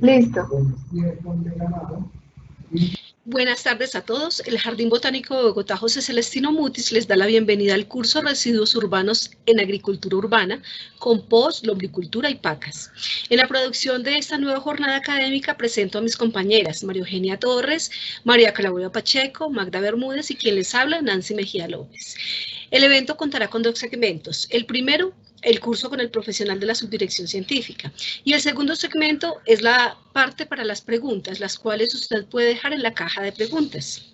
Listo. Buenas tardes a todos. El Jardín Botánico de Bogotá José Celestino Mutis les da la bienvenida al curso Residuos Urbanos en Agricultura Urbana, Compost, Lombricultura y Pacas. En la producción de esta nueva jornada académica presento a mis compañeras María Eugenia Torres, María Claudia Pacheco, Magda Bermúdez y quien les habla, Nancy Mejía López. El evento contará con 2 segmentos. El primero, el curso con el profesional de la subdirección científica. Y el segundo segmento es la parte para las preguntas, las cuales usted puede dejar en la caja de preguntas.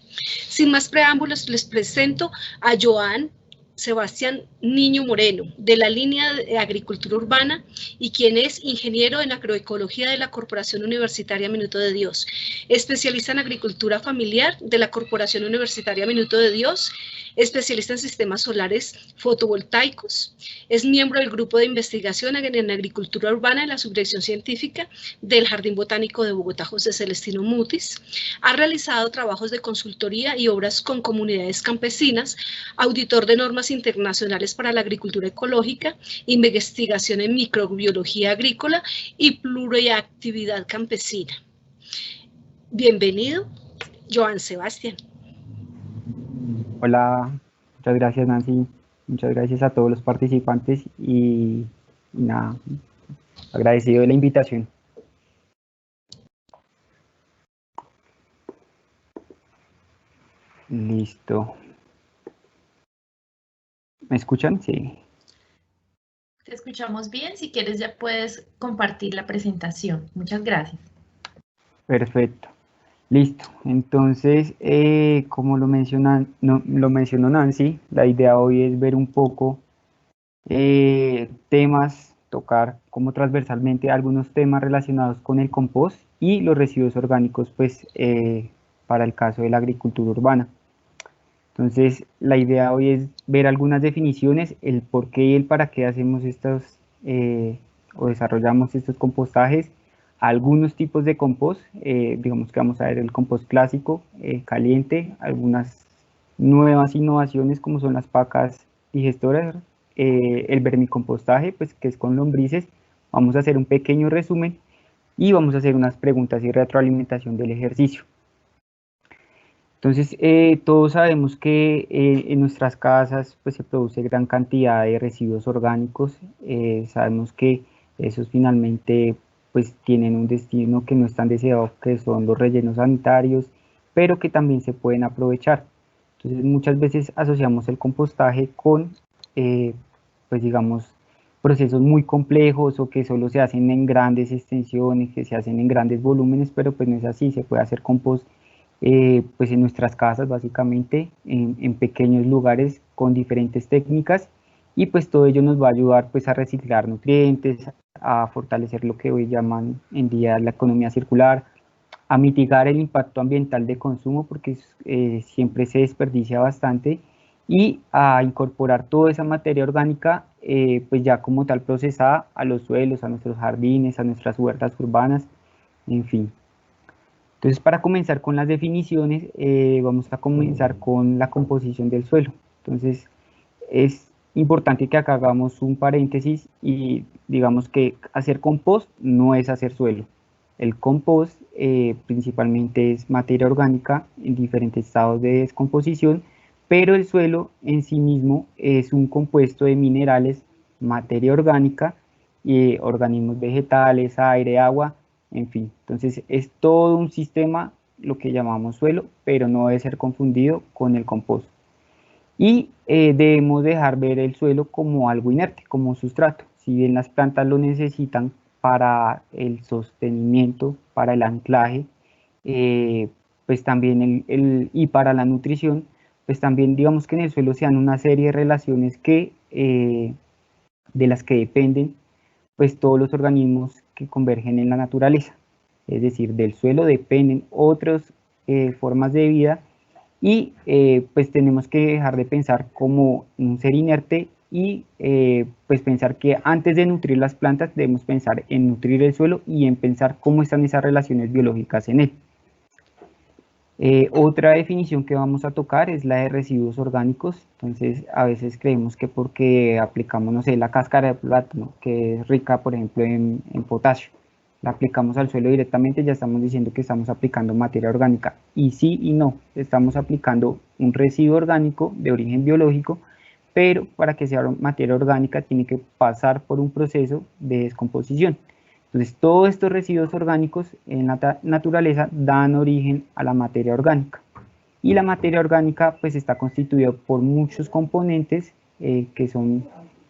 Sin más preámbulos, les presento a Joan Sebastián Niño Moreno, de la línea de Agricultura Urbana, y quien es ingeniero en agroecología de la Corporación Universitaria Minuto de Dios, especialista en agricultura familiar de la Corporación Universitaria Minuto de Dios, especialista en sistemas solares fotovoltaicos, es miembro del grupo de investigación en agricultura urbana en la subdirección científica del Jardín Botánico de Bogotá José Celestino Mutis, ha realizado trabajos de consultoría y obras con comunidades campesinas, auditor de normas internacionales para la agricultura ecológica, investigación en microbiología agrícola y pluriactividad campesina. Bienvenido, Joan Sebastián. Hola, muchas gracias Nancy, muchas gracias a todos los participantes y nada, agradecido de la invitación. Listo. ¿Me escuchan? Sí. Te escuchamos bien, si quieres ya puedes compartir la presentación. Muchas gracias. Perfecto. Listo. Entonces, como lo mencionó Nancy, la idea hoy es ver un poco tocar como transversalmente algunos temas relacionados con el compost y los residuos orgánicos, pues para el caso de la agricultura urbana. Entonces, la idea hoy es ver algunas definiciones, el por qué y el para qué hacemos estos o desarrollamos estos compostajes, algunos tipos de compost, digamos que vamos a ver el compost clásico, caliente, algunas nuevas innovaciones como son las pacas digestoras, el vermicompostaje, pues que es con lombrices. Vamos a hacer un pequeño resumen y vamos a hacer unas preguntas y retroalimentación del ejercicio. Entonces, todos sabemos que en nuestras casas pues, se produce gran cantidad de residuos orgánicos. Sabemos que esos finalmente pues, tienen un destino que no es tan deseado, que son los rellenos sanitarios, pero que también se pueden aprovechar. Entonces, muchas veces asociamos el compostaje con, pues digamos, procesos muy complejos o que solo se hacen en grandes extensiones, que se hacen en grandes volúmenes, pero pues no es así, se puede hacer compost pues en nuestras casas básicamente, en pequeños lugares con diferentes técnicas y pues todo ello nos va a ayudar pues a reciclar nutrientes, a fortalecer lo que hoy llaman en día la economía circular, a mitigar el impacto ambiental de consumo porque siempre se desperdicia bastante y a incorporar toda esa materia orgánica pues ya como tal procesada a los suelos, a nuestros jardines, a nuestras huertas urbanas, en fin. Entonces, para comenzar con las definiciones, vamos a comenzar con la composición del suelo. Entonces, es importante que acá hagamos un paréntesis y digamos que hacer compost no es hacer suelo. El compost principalmente es materia orgánica en diferentes estados de descomposición, pero el suelo en sí mismo es un compuesto de minerales, materia orgánica, y organismos vegetales, aire, agua, en fin. Entonces es todo un sistema, lo que llamamos suelo, pero no debe ser confundido con el compost. Y debemos dejar ver el suelo como algo inerte, como sustrato. Si bien las plantas lo necesitan para el sostenimiento, para el anclaje, pues también y para la nutrición, pues también digamos que en el suelo se dan una serie de relaciones que, de las que dependen pues todos los organismos que convergen en la naturaleza. Es decir, del suelo dependen otras formas de vida y pues tenemos que dejar de pensar como un ser inerte y pues pensar que antes de nutrir las plantas debemos pensar en nutrir el suelo y en pensar cómo están esas relaciones biológicas en él. Otra definición que vamos a tocar es la de residuos orgánicos. Entonces a veces creemos que porque aplicamos, no sé, la cáscara de plátano, que es rica por ejemplo en potasio, la aplicamos al suelo directamente, ya estamos diciendo que estamos aplicando materia orgánica. Y sí y no, estamos aplicando un residuo orgánico de origen biológico, pero para que sea materia orgánica tiene que pasar por un proceso de descomposición. Entonces, todos estos residuos orgánicos en la naturaleza dan origen a la materia orgánica. Y la materia orgánica pues está constituida por muchos componentes que son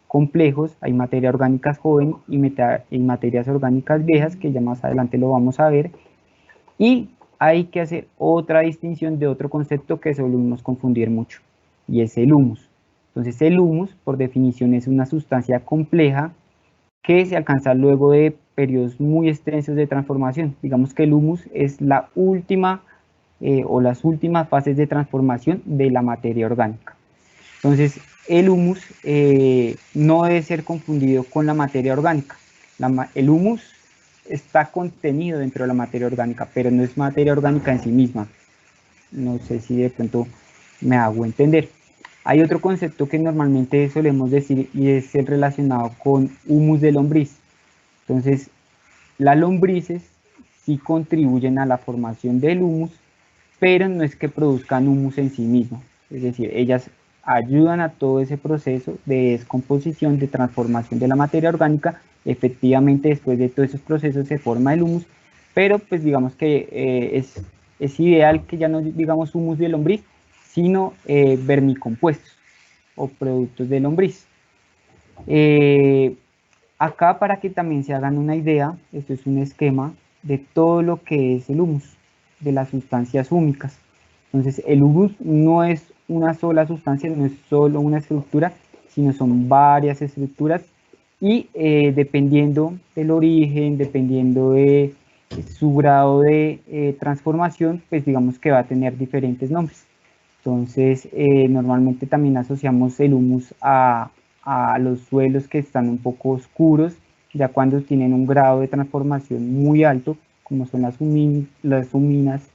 complejos. Hay materia orgánica joven y materias orgánicas viejas, que ya más adelante lo vamos a ver. Y hay que hacer otra distinción de otro concepto que solemos confundir mucho, y es el humus. Entonces el humus, por definición, es una sustancia compleja que se alcanza luego de periodos muy extensos de transformación. Digamos que el humus es la última o las últimas fases de transformación de la materia orgánica. Entonces, el humus no debe ser confundido con la materia orgánica. El humus está contenido dentro de la materia orgánica, pero no es materia orgánica en sí misma. No sé si de pronto me hago entender. Hay otro concepto que normalmente solemos decir y es el relacionado con humus de lombriz. Entonces, las lombrices sí contribuyen a la formación del humus, pero no es que produzcan humus en sí mismo. Es decir, ellas ayudan a todo ese proceso de descomposición, de transformación de la materia orgánica. Efectivamente, después de todos esos procesos se forma el humus, pero pues digamos que es ideal que ya no digamos humus de lombriz, sino vermicompuestos o productos de lombriz. Acá, para que también se hagan una idea, esto es un esquema de todo lo que es el humus, de las sustancias húmicas. Entonces, el humus no es una sola sustancia, no es solo una estructura, sino son varias estructuras y dependiendo del origen, dependiendo de su grado de transformación, pues digamos que va a tener diferentes nombres. Entonces, normalmente también asociamos el humus a los suelos que están un poco oscuros, ya cuando tienen un grado de transformación muy alto, como son las huminas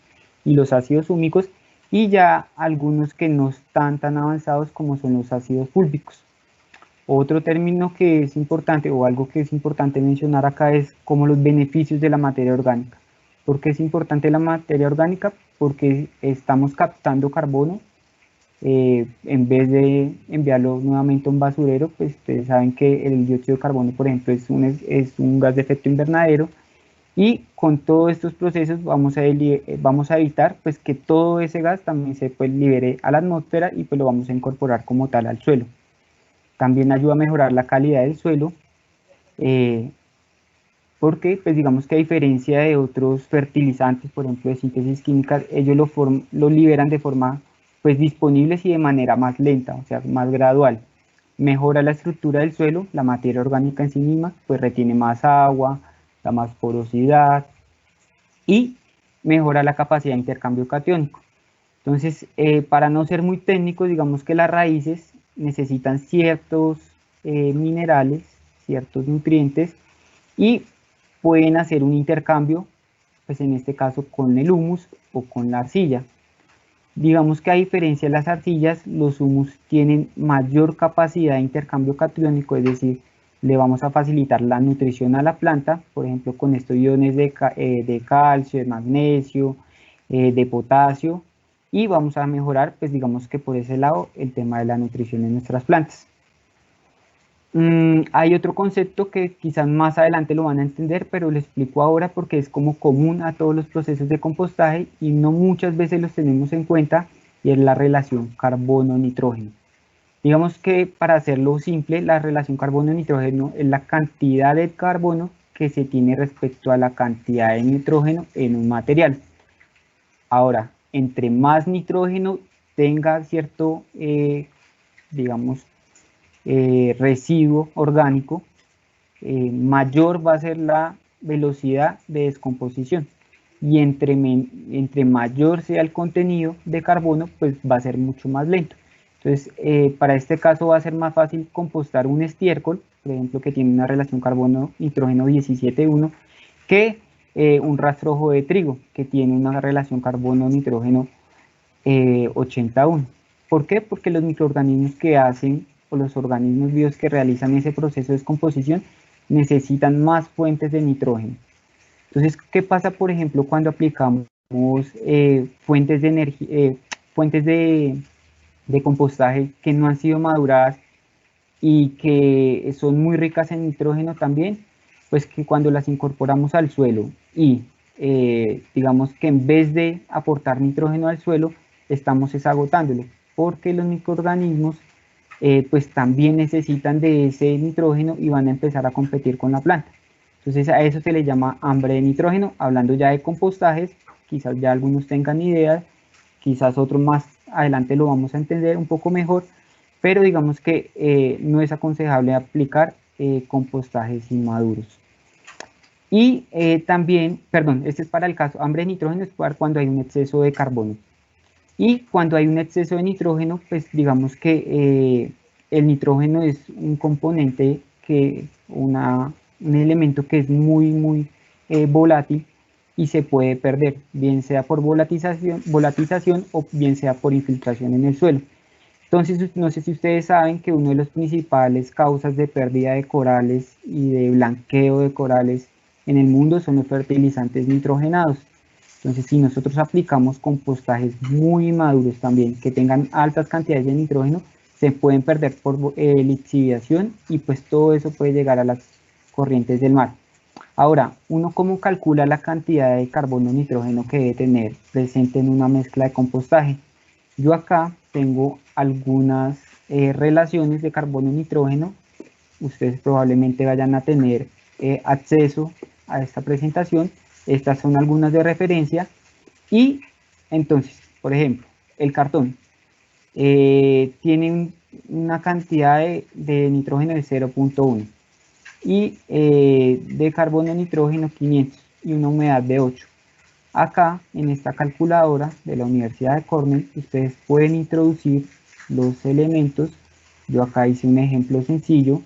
y los ácidos húmicos, y ya algunos que no están tan avanzados como son los ácidos fúlvicos. Otro término que es importante, o algo que es importante mencionar acá, es como los beneficios de la materia orgánica. ¿Por qué es importante la materia orgánica? Porque estamos captando carbono. En vez de enviarlo nuevamente a un basurero, pues ustedes saben que el dióxido de carbono, por ejemplo, es un gas de efecto invernadero, y con todos estos procesos vamos a evitar pues que todo ese gas también se pues libere a la atmósfera y pues lo vamos a incorporar como tal al suelo. También ayuda a mejorar la calidad del suelo, porque pues digamos que a diferencia de otros fertilizantes, por ejemplo de síntesis química, ellos lo liberan de forma pues disponibles y de manera más lenta, o sea, más gradual. Mejora la estructura del suelo, la materia orgánica en sí misma, pues retiene más agua, da más porosidad y mejora la capacidad de intercambio catiónico. Entonces, para no ser muy técnicos, digamos que las raíces necesitan ciertos minerales, ciertos nutrientes, y pueden hacer un intercambio, pues en este caso con el humus o con la arcilla. Digamos que a diferencia de las arcillas, los humus tienen mayor capacidad de intercambio catiónico, es decir, le vamos a facilitar la nutrición a la planta, por ejemplo, con estos iones de calcio, de magnesio, de potasio, y vamos a mejorar, pues digamos que por ese lado, el tema de la nutrición en nuestras plantas. Hay otro concepto que quizás más adelante lo van a entender, pero lo explico ahora porque es como común a todos los procesos de compostaje y no muchas veces los tenemos en cuenta, y es la relación carbono-nitrógeno. Digamos que para hacerlo simple, la relación carbono-nitrógeno es la cantidad de carbono que se tiene respecto a la cantidad de nitrógeno en un material. Ahora, entre más nitrógeno tenga cierto, digamos, residuo orgánico, mayor va a ser la velocidad de descomposición, y entre mayor sea el contenido de carbono, pues va a ser mucho más lento. Entonces, para este caso va a ser más fácil compostar un estiércol, por ejemplo, que tiene una relación carbono-nitrógeno 17:1, que un rastrojo de trigo, que tiene una relación carbono-nitrógeno 80:1. ¿Por qué? Porque los microorganismos que hacen, o los organismos vivos que realizan ese proceso de descomposición, necesitan más fuentes de nitrógeno. Entonces, ¿qué pasa, por ejemplo, cuando aplicamos fuentes de energía, fuentes de compostaje que no han sido maduradas y que son muy ricas en nitrógeno también? Pues que cuando las incorporamos al suelo y digamos que en vez de aportar nitrógeno al suelo, estamos agotándolo, porque los microorganismos pues también necesitan de ese nitrógeno y van a empezar a competir con la planta. Entonces a eso se le llama hambre de nitrógeno. Hablando ya de compostajes, quizás ya algunos tengan ideas, quizás otros más adelante lo vamos a entender un poco mejor, pero digamos que no es aconsejable aplicar compostajes inmaduros. Y también, perdón, este es para el caso, hambre de nitrógeno es para cuando hay un exceso de carbono. Y cuando hay un exceso de nitrógeno, pues digamos que el nitrógeno es un componente, un elemento que es muy volátil y se puede perder, bien sea por volatización o bien sea por infiltración en el suelo. Entonces, no sé si ustedes saben que una de las principales causas de pérdida de corales y de blanqueo de corales en el mundo son los fertilizantes nitrogenados. Entonces, si nosotros aplicamos compostajes muy maduros también, que tengan altas cantidades de nitrógeno, se pueden perder por lixiviación y pues todo eso puede llegar a las corrientes del mar. Ahora, ¿uno cómo calcula la cantidad de carbono nitrógeno que debe tener presente en una mezcla de compostaje? Yo acá tengo algunas relaciones de carbono-nitrógeno. Ustedes probablemente vayan a tener acceso a esta presentación. Estas son algunas de referencia. Y entonces, por ejemplo, el cartón tiene una cantidad de nitrógeno de 0.1 y de carbono-nitrógeno 500 y una humedad de 8. Acá, en esta calculadora de la Universidad de Cornell, ustedes pueden introducir los elementos. Yo acá hice un ejemplo sencillo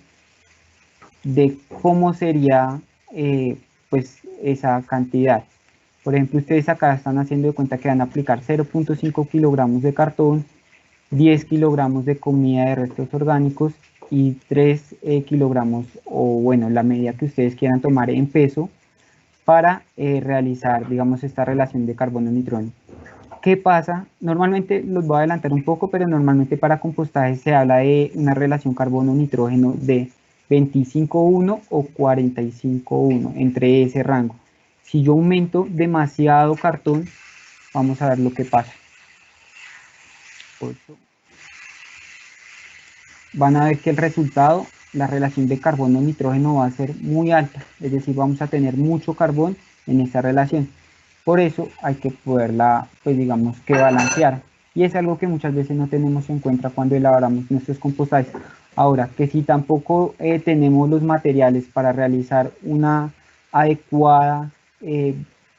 de cómo sería pues esa cantidad. Por ejemplo, ustedes acá están haciendo de cuenta que van a aplicar 0.5 kilogramos de cartón, 10 kilogramos de comida de restos orgánicos y 3 kilogramos, o bueno, la medida que ustedes quieran tomar en peso, para realizar, digamos, esta relación de carbono-nitrógeno. ¿Qué pasa? Normalmente los voy a adelantar un poco, pero normalmente para compostaje se habla de una relación carbono-nitrógeno de 25:1 o 45:1, entre ese rango. Si yo aumento demasiado cartón, vamos a ver lo que pasa. Van a ver que el resultado, la relación de carbono-nitrógeno va a ser muy alta, es decir, vamos a tener mucho carbón en esa relación. Por eso hay que poderla, pues digamos que balancear. Y es algo que muchas veces no tenemos en cuenta cuando elaboramos nuestros compostajes. Ahora, que si tampoco tenemos los materiales para realizar una adecuada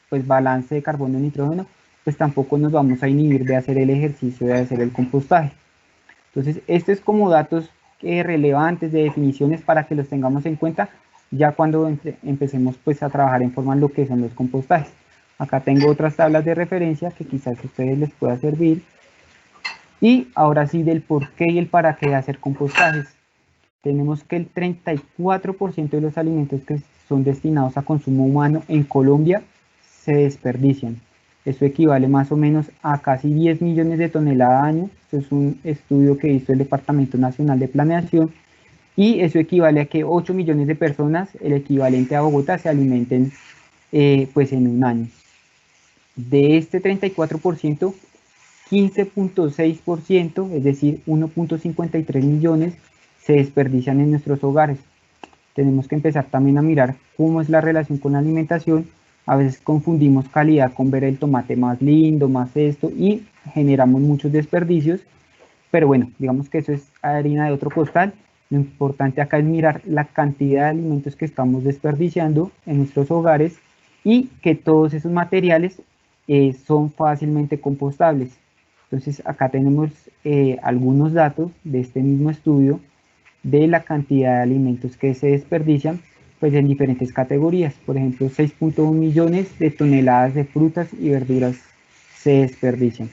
pues balance de carbono-nitrógeno, pues tampoco nos vamos a inhibir de hacer el ejercicio de hacer el compostaje. Entonces, esto es como datos relevantes de definiciones para que los tengamos en cuenta ya cuando empecemos pues a trabajar en forma en lo que son los compostajes. Acá tengo otras tablas de referencia que quizás a ustedes les pueda servir. Y ahora sí, del por qué y el para qué hacer compostajes. Tenemos que el 34% de los alimentos que son destinados a consumo humano en Colombia se desperdician. Eso equivale más o menos a casi 10 millones de toneladas al año. Esto es un estudio que hizo el Departamento Nacional de Planeación. Y eso equivale a que 8 millones de personas, el equivalente a Bogotá, se alimenten pues en un año. De este 34%, 15.6%, es decir, 1.53 millones, se desperdician en nuestros hogares. Tenemos que empezar también a mirar cómo es la relación con la alimentación. A veces confundimos calidad con ver el tomate más lindo, más esto, y generamos muchos desperdicios. Pero bueno, digamos que eso es harina de otro costal. Lo importante acá es mirar la cantidad de alimentos que estamos desperdiciando en nuestros hogares y que todos esos materiales son fácilmente compostables. Entonces acá tenemos algunos datos de este mismo estudio de la cantidad de alimentos que se desperdician pues en diferentes categorías. Por ejemplo, 6.1 millones de toneladas de frutas y verduras se desperdician.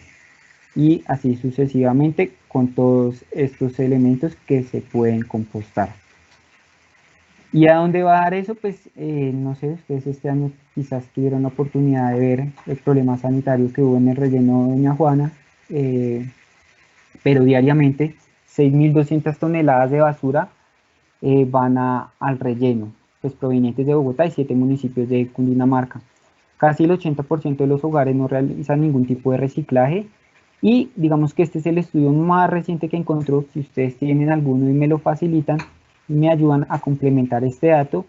Y así sucesivamente con todos estos elementos que se pueden compostar. ¿Y a dónde va a dar eso? Pues no sé, ustedes este año quizás tuvieron la oportunidad de ver el problema sanitario que hubo en el relleno de Doña Juana, pero diariamente 6.200 toneladas de basura van al relleno, pues provenientes de Bogotá y 7 municipios de Cundinamarca. Casi el 80% de los hogares no realizan ningún tipo de reciclaje y digamos que este es el estudio más reciente que encontró. Si ustedes tienen alguno y me lo facilitan, me ayudan a complementar este dato.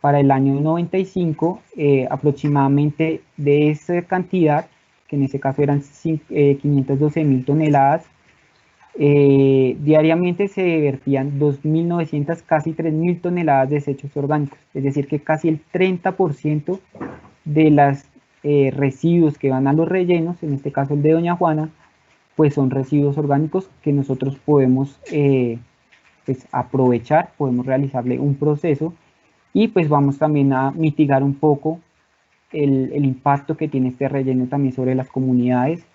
Para el año 95, aproximadamente de esa cantidad, que en ese caso eran 512.000 toneladas, diariamente se vertían 2.900, casi 3.000 toneladas de desechos orgánicos, es decir que casi el 30% de los residuos que van a los rellenos, en este caso el de Doña Juana, pues son residuos orgánicos que nosotros podemos pues aprovechar, podemos realizarle un proceso y pues vamos también a mitigar un poco el impacto que tiene este relleno también sobre las comunidades,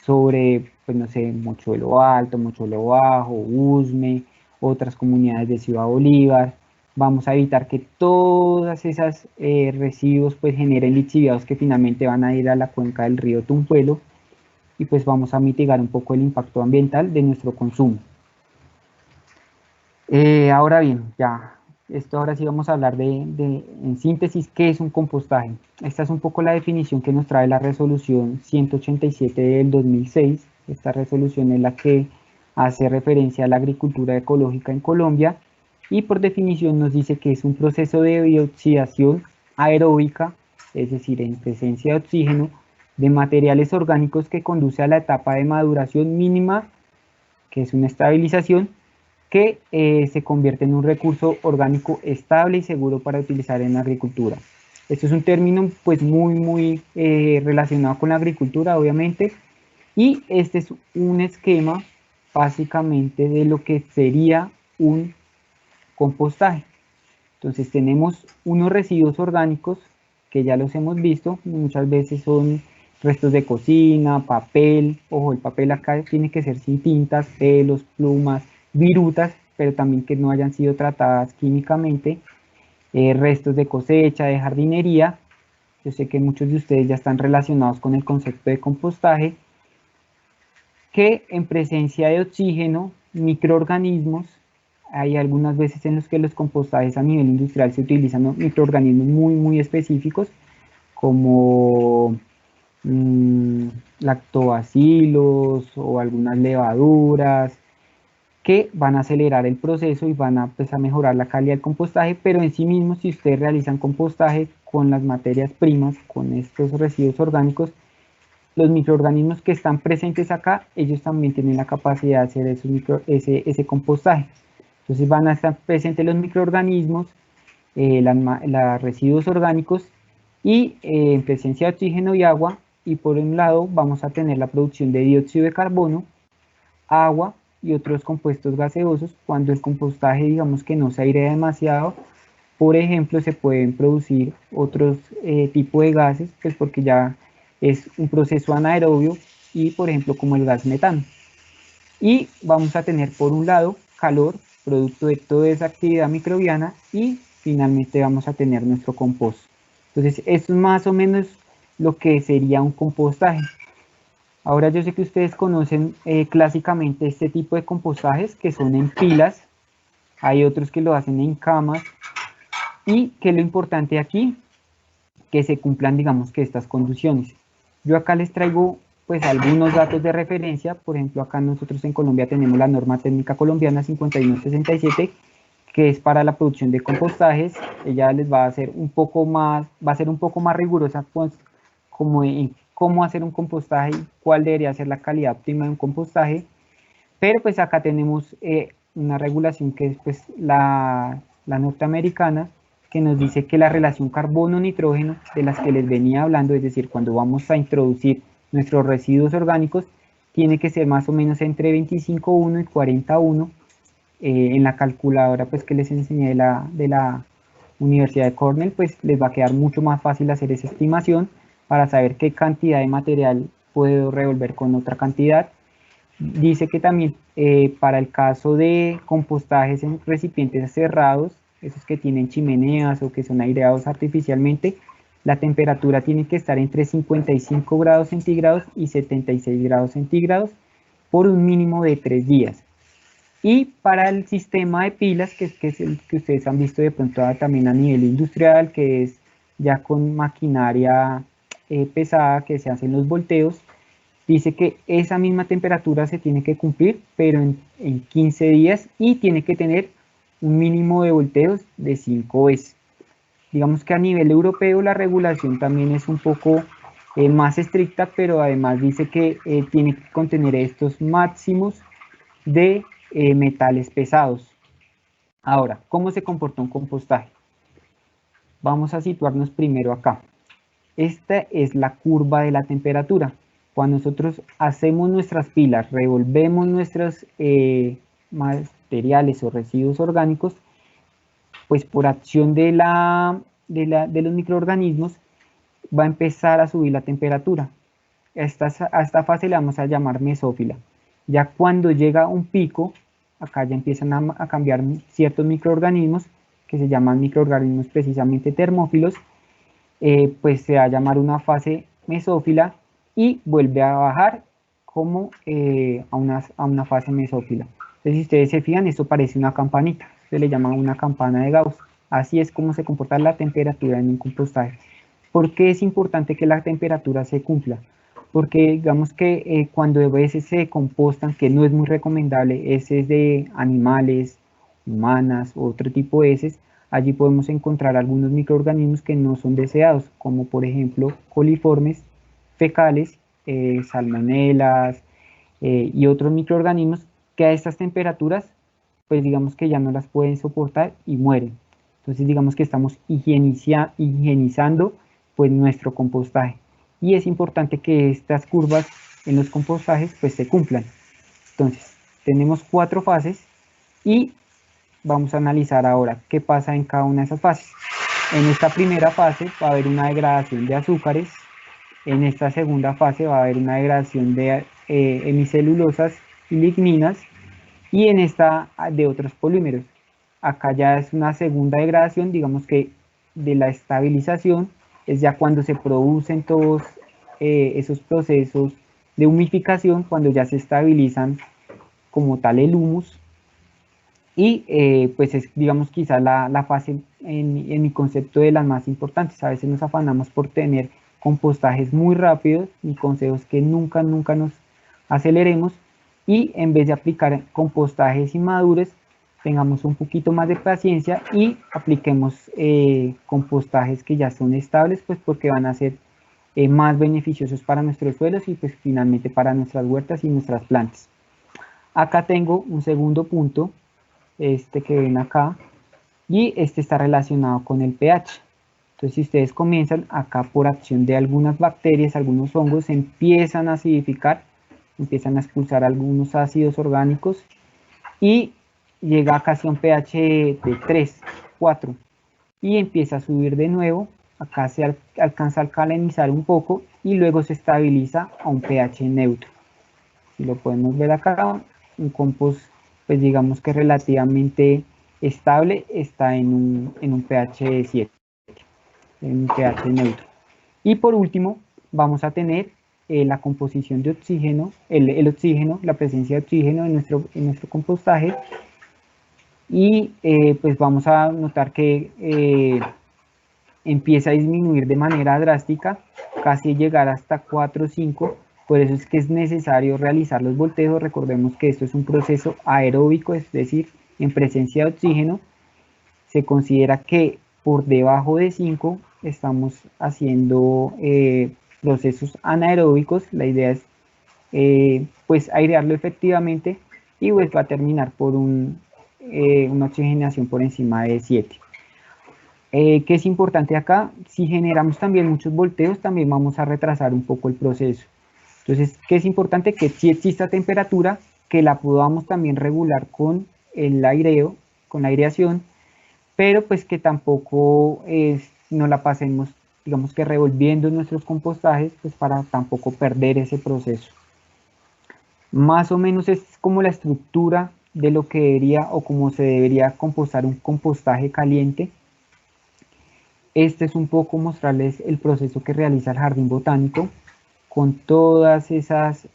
sobre, pues no sé, Mochuelo Alto, Mochuelo Bajo, Usme, otras comunidades de Ciudad Bolívar. Vamos a evitar que todas esas residuos pues generen lixiviados que finalmente van a ir a la cuenca del río Tumpuelo y pues vamos a mitigar un poco el impacto ambiental de nuestro consumo. Ahora bien, ya, esto ahora sí vamos a hablar en síntesis, ¿qué es un compostaje? Esta es un poco la definición que nos trae la resolución 187 del 2006. Esta resolución es la que hace referencia a la agricultura ecológica en Colombia y por definición nos dice que es un proceso de bioxidación aeróbica, es decir, en presencia de oxígeno, de materiales orgánicos que conduce a la etapa de maduración mínima, que es una estabilización, que se convierte en un recurso orgánico estable y seguro para utilizar en la agricultura. Esto es un término pues muy relacionado con la agricultura, obviamente, y este es un esquema básicamente de lo que sería un compostaje. Entonces tenemos unos residuos orgánicos que ya los hemos visto, muchas veces son restos de cocina, papel, ojo, el papel acá tiene que ser sin tintas, pelos, plumas, virutas, pero también que no hayan sido tratadas químicamente, restos de cosecha, de jardinería. Yo sé que muchos de ustedes ya están relacionados con el concepto de compostaje, que en presencia de oxígeno, microorganismos, hay algunas veces en los que los compostajes a nivel industrial se utilizan microorganismos muy específicos, como lactobacilos o algunas levaduras, que van a acelerar el proceso y van a, pues, a mejorar la calidad del compostaje, pero en sí mismo, si ustedes realizan compostaje con las materias primas, con estos residuos orgánicos, los microorganismos que están presentes acá, ellos también tienen la capacidad de hacer ese compostaje. Entonces van a estar presentes los microorganismos, los residuos orgánicos y en presencia de oxígeno y agua, y por un lado vamos a tener la producción de dióxido de carbono, agua y otros compuestos gaseosos. Cuando el compostaje digamos que no se airea demasiado, por ejemplo, se pueden producir otros tipos de gases, pues porque ya es un proceso anaerobio y por ejemplo como el gas metano. Y vamos a tener por un lado calor, producto de toda esa actividad microbiana, y finalmente vamos a tener nuestro compost. Entonces esto es más o menos lo que sería un compostaje. Ahora yo sé que ustedes conocen clásicamente este tipo de compostajes que son en pilas, hay otros que lo hacen en camas, y que lo importante aquí, que se cumplan digamos que estas condiciones. Yo acá les traigo pues algunos datos de referencia. Por ejemplo, acá nosotros en Colombia tenemos la norma técnica colombiana 5167, que es para la producción de compostajes. Ella les va a hacer un poco más, va a ser un poco más rigurosa pues, como en cómo hacer un compostaje y cuál debería ser la calidad óptima de un compostaje. Pero pues acá tenemos una regulación que es pues la norteamericana, que nos dice que la relación carbono-nitrógeno de las que les venía hablando, es decir, cuando vamos a introducir nuestros residuos orgánicos, tiene que ser más o menos entre 25.1 y 40.1. En la calculadora pues que les enseñé de la Universidad de Cornell, pues les va a quedar mucho más fácil hacer esa estimación para saber qué cantidad de material puedo revolver con otra cantidad. Dice que también para el caso de compostajes en recipientes cerrados, esos que tienen chimeneas o que son aireados artificialmente, la temperatura tiene que estar entre 55 grados centígrados y 76 grados centígrados por un mínimo de 3 días. Y para el sistema de pilas, que es el que ustedes han visto de pronto también a nivel industrial, que es ya con maquinaria pesada que se hacen los volteos, dice que esa misma temperatura se tiene que cumplir, pero en 15 días y tiene que tener un mínimo de volteos de 5 veces. Digamos que a nivel europeo la regulación también es un poco más estricta, pero además dice que tiene que contener estos máximos de metales pesados. Ahora, ¿cómo se comporta un compostaje? Vamos a situarnos primero acá. Esta es la curva de la temperatura. Cuando nosotros hacemos nuestras pilas, revolvemos nuestros materiales o residuos orgánicos, pues por acción de los microorganismos va a empezar a subir la temperatura. A esta fase le vamos a llamar mesófila. Ya cuando llega un pico, acá ya empiezan a cambiar ciertos microorganismos que se llaman microorganismos precisamente termófilos, pues se va a llamar una fase mesófila y vuelve a bajar como a una fase mesófila. Entonces, si ustedes se fijan, esto parece una campanita, se le llama una campana de Gauss. Así es como se comporta la temperatura en un compostaje. ¿Por qué es importante que la temperatura se cumpla? Porque digamos que cuando a veces se compostan, que no es muy recomendable, heces de animales, humanas o otro tipo de heces, allí podemos encontrar algunos microorganismos que no son deseados, como por ejemplo coliformes fecales, salmonelas y otros microorganismos que a estas temperaturas, pues digamos que ya no las pueden soportar y mueren. Entonces digamos que estamos higienizando pues nuestro compostaje. Y es importante que estas curvas en los compostajes pues se cumplan. Entonces, tenemos 4 fases y vamos a analizar ahora qué pasa en cada una de esas fases. En esta primera fase va a haber una degradación de azúcares, en esta segunda fase va a haber una degradación de hemicelulosas y ligninas y en esta de otros polímeros. Acá ya es una segunda degradación, digamos que de la estabilización, es ya cuando se producen todos esos procesos de humificación, cuando ya se estabilizan como tal el humus. Y pues es, digamos, quizá la fase en mi concepto de las más importantes. A veces nos afanamos por tener compostajes muy rápidos. Mi consejo es que nunca nos aceleremos y en vez de aplicar compostajes inmaduros, tengamos un poquito más de paciencia y apliquemos compostajes que ya son estables, pues porque van a ser más beneficiosos para nuestros suelos y pues finalmente para nuestras huertas y nuestras plantas. Acá tengo un segundo punto, este que ven acá, y este está relacionado con el pH. Entonces, si ustedes comienzan acá por acción de algunas bacterias, algunos hongos, empiezan a acidificar, empiezan a expulsar algunos ácidos orgánicos y llega casi a un pH de 3, 4 y empieza a subir de nuevo. Acá se alcanza a alcalinizar un poco y luego se estabiliza a un pH neutro. Si lo podemos ver acá, un compost, pues digamos que relativamente estable, está en un pH de 7, en un pH neutro. Y por último, vamos a tener la composición de oxígeno, el oxígeno, la presencia de oxígeno en nuestro compostaje. Y pues vamos a notar que empieza a disminuir de manera drástica, casi llegar hasta 4 o 5. Por eso es que es necesario realizar los volteos. Recordemos que esto es un proceso aeróbico, es decir, en presencia de oxígeno. Se considera que por debajo de 5 estamos haciendo procesos anaeróbicos. La idea es pues airearlo efectivamente y pues va a terminar por una oxigenación por encima de 7. ¿Qué es importante acá? Si generamos también muchos volteos, también vamos a retrasar un poco el proceso. Entonces, ¿qué es importante? Que si exista temperatura, que la podamos también regular con el aireo, con la aireación, pero pues que tampoco no la pasemos, digamos que revolviendo nuestros compostajes, pues para tampoco perder ese proceso. Más o menos es como la estructura de lo que debería o cómo se debería compostar un compostaje caliente. Este es un poco mostrarles el proceso que realiza el jardín botánico con todas esas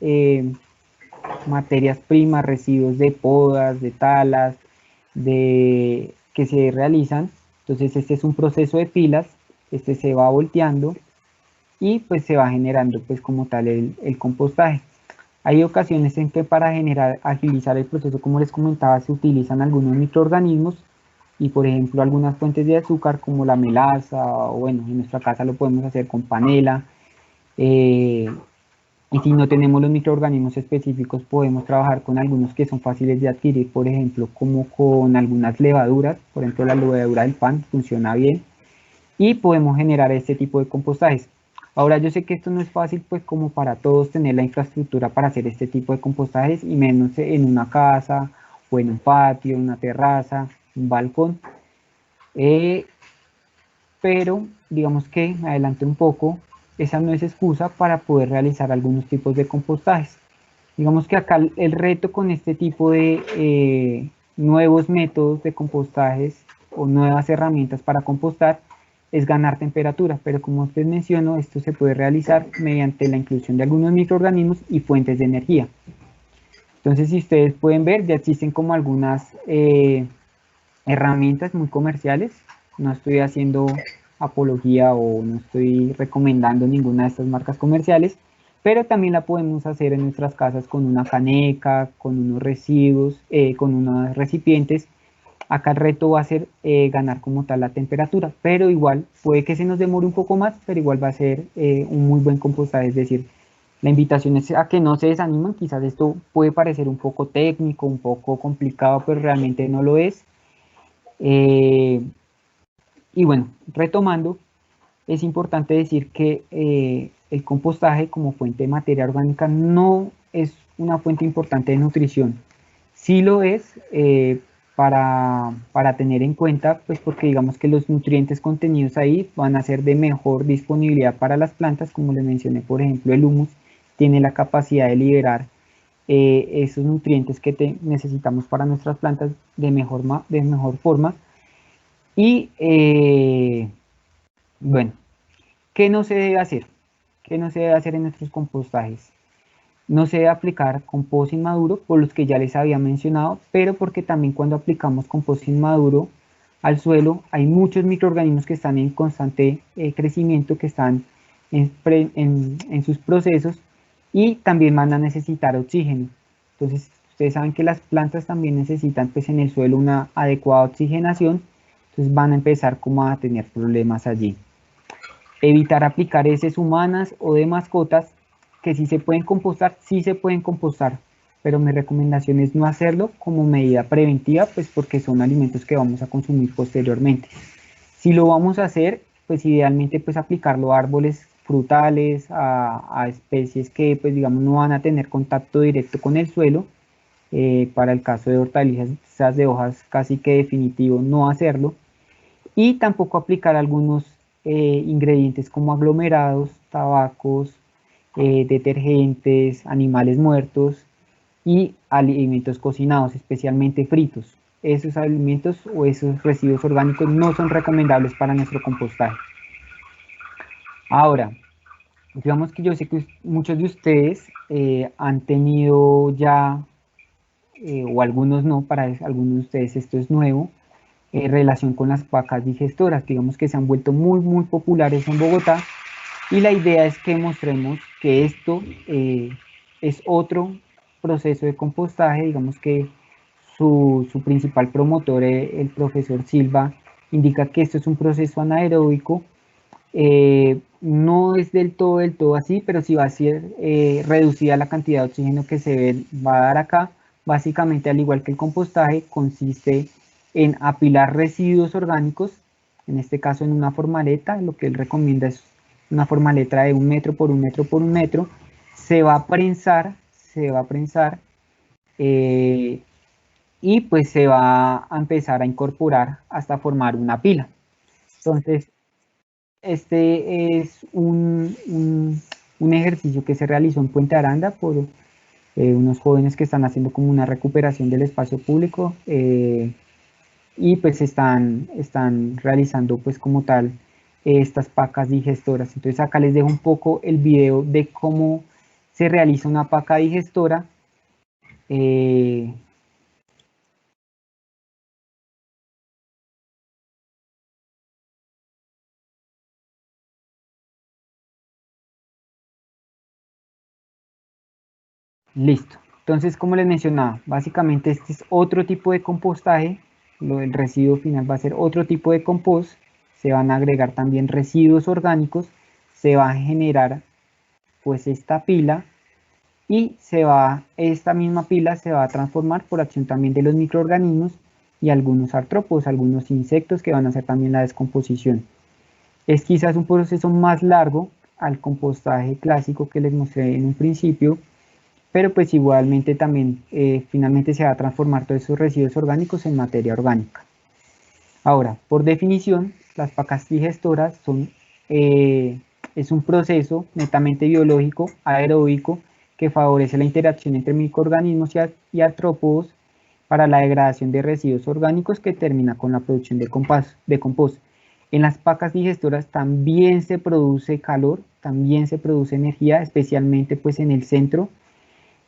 materias primas, residuos de podas, de talas, que se realizan. Entonces este es un proceso de pilas, este se va volteando y pues se va generando pues como tal el compostaje. Hay ocasiones en que para agilizar el proceso, como les comentaba, se utilizan algunos microorganismos y por ejemplo algunas fuentes de azúcar como la melaza, o bueno, en nuestra casa lo podemos hacer con panela, y si no tenemos los microorganismos específicos podemos trabajar con algunos que son fáciles de adquirir, por ejemplo como con algunas levaduras, por ejemplo la levadura del pan funciona bien y podemos generar este tipo de compostajes. Ahora yo sé que esto no es fácil pues como para todos tener la infraestructura para hacer este tipo de compostajes y menos en una casa o en un patio, una terraza, un balcón. Pero digamos que me adelanté un poco, esa no es excusa para poder realizar algunos tipos de compostajes. Digamos que acá el reto con este tipo de nuevos métodos de compostajes o nuevas herramientas para compostar es ganar temperatura, pero como les menciono, esto se puede realizar mediante la inclusión de algunos microorganismos y fuentes de energía. Entonces, si ustedes pueden ver, ya existen como algunas herramientas muy comerciales. No estoy haciendo apología o no estoy recomendando ninguna de estas marcas comerciales, pero también la podemos hacer en nuestras casas con una caneca, con unos residuos, con unos recipientes. Acá el reto va a ser ganar como tal la temperatura, pero igual puede que se nos demore un poco más, pero igual va a ser un muy buen compostaje. Es decir, la invitación es a que no se desanimen. Quizás esto puede parecer un poco técnico, un poco complicado, pero realmente no lo es. Y bueno, retomando, es importante decir que el compostaje como fuente de materia orgánica no es una fuente importante de nutrición. Sí lo es para tener en cuenta, pues porque digamos que los nutrientes contenidos ahí van a ser de mejor disponibilidad para las plantas, como les mencioné, por ejemplo, el humus tiene la capacidad de liberar esos nutrientes que necesitamos para nuestras plantas de mejor forma. Y bueno, ¿qué no se debe hacer? ¿Qué no se debe hacer en nuestros compostajes? No se debe aplicar compost inmaduro, por los que ya les había mencionado, pero porque también cuando aplicamos compost inmaduro al suelo hay muchos microorganismos que están en constante crecimiento, que están en sus procesos y también van a necesitar oxígeno. Entonces, ustedes saben que las plantas también necesitan pues en el suelo una adecuada oxigenación, entonces van a empezar como a tener problemas allí. Evitar aplicar heces humanas o de mascotas, que sí se pueden compostar, pero mi recomendación es no hacerlo como medida preventiva, pues porque son alimentos que vamos a consumir posteriormente. Si lo vamos a hacer, pues idealmente pues aplicarlo a árboles frutales, a especies que pues digamos no van a tener contacto directo con el suelo. Para el caso de hortalizas de hojas casi que definitivo no hacerlo. Y tampoco aplicar algunos ingredientes como aglomerados, tabacos, detergentes, animales muertos y alimentos cocinados, especialmente fritos. Esos alimentos o esos residuos orgánicos no son recomendables para nuestro compostaje. Ahora, digamos que yo sé que muchos de ustedes han tenido ya, o algunos no, para algunos de ustedes esto es nuevo, relación con las vacas digestoras, digamos que se han vuelto muy populares en Bogotá, y la idea es que mostremos que esto es otro proceso de compostaje. Digamos que su principal promotor, el profesor Silva, indica que esto es un proceso anaeróbico. No es del todo así, pero sí va a ser reducida la cantidad de oxígeno que va a dar acá. Básicamente, al igual que el compostaje, consiste en apilar residuos orgánicos, en este caso en una formaleta. Lo que él recomienda es una formaleta de 1 metro por 1 metro por 1 metro. Se va a prensar, y pues se va a empezar a incorporar hasta formar una pila. Entonces, este es un ejercicio que se realizó en Puente Aranda por unos jóvenes que están haciendo como una recuperación del espacio público y pues están realizando pues como tal estas pacas digestoras. Entonces acá les dejo un poco el video de cómo se realiza una paca digestora. Listo. Entonces, como les mencionaba, básicamente este es otro tipo de compostaje. El residuo final va a ser otro tipo de compost. Se van a agregar también residuos orgánicos. Se va a generar pues esta pila y esta misma pila se va a transformar por acción también de los microorganismos y algunos artrópodos, algunos insectos que van a hacer también la descomposición. Es quizás un proceso más largo al compostaje clásico que les mostré en un principio, pero pues igualmente también finalmente se va a transformar todos esos residuos orgánicos en materia orgánica. Ahora, por definición, las pacas digestoras es un proceso netamente biológico, aeróbico, que favorece la interacción entre microorganismos y artrópodos para la degradación de residuos orgánicos que termina con la producción de compost. En las pacas digestoras también se produce calor, también se produce energía, especialmente pues en el centro.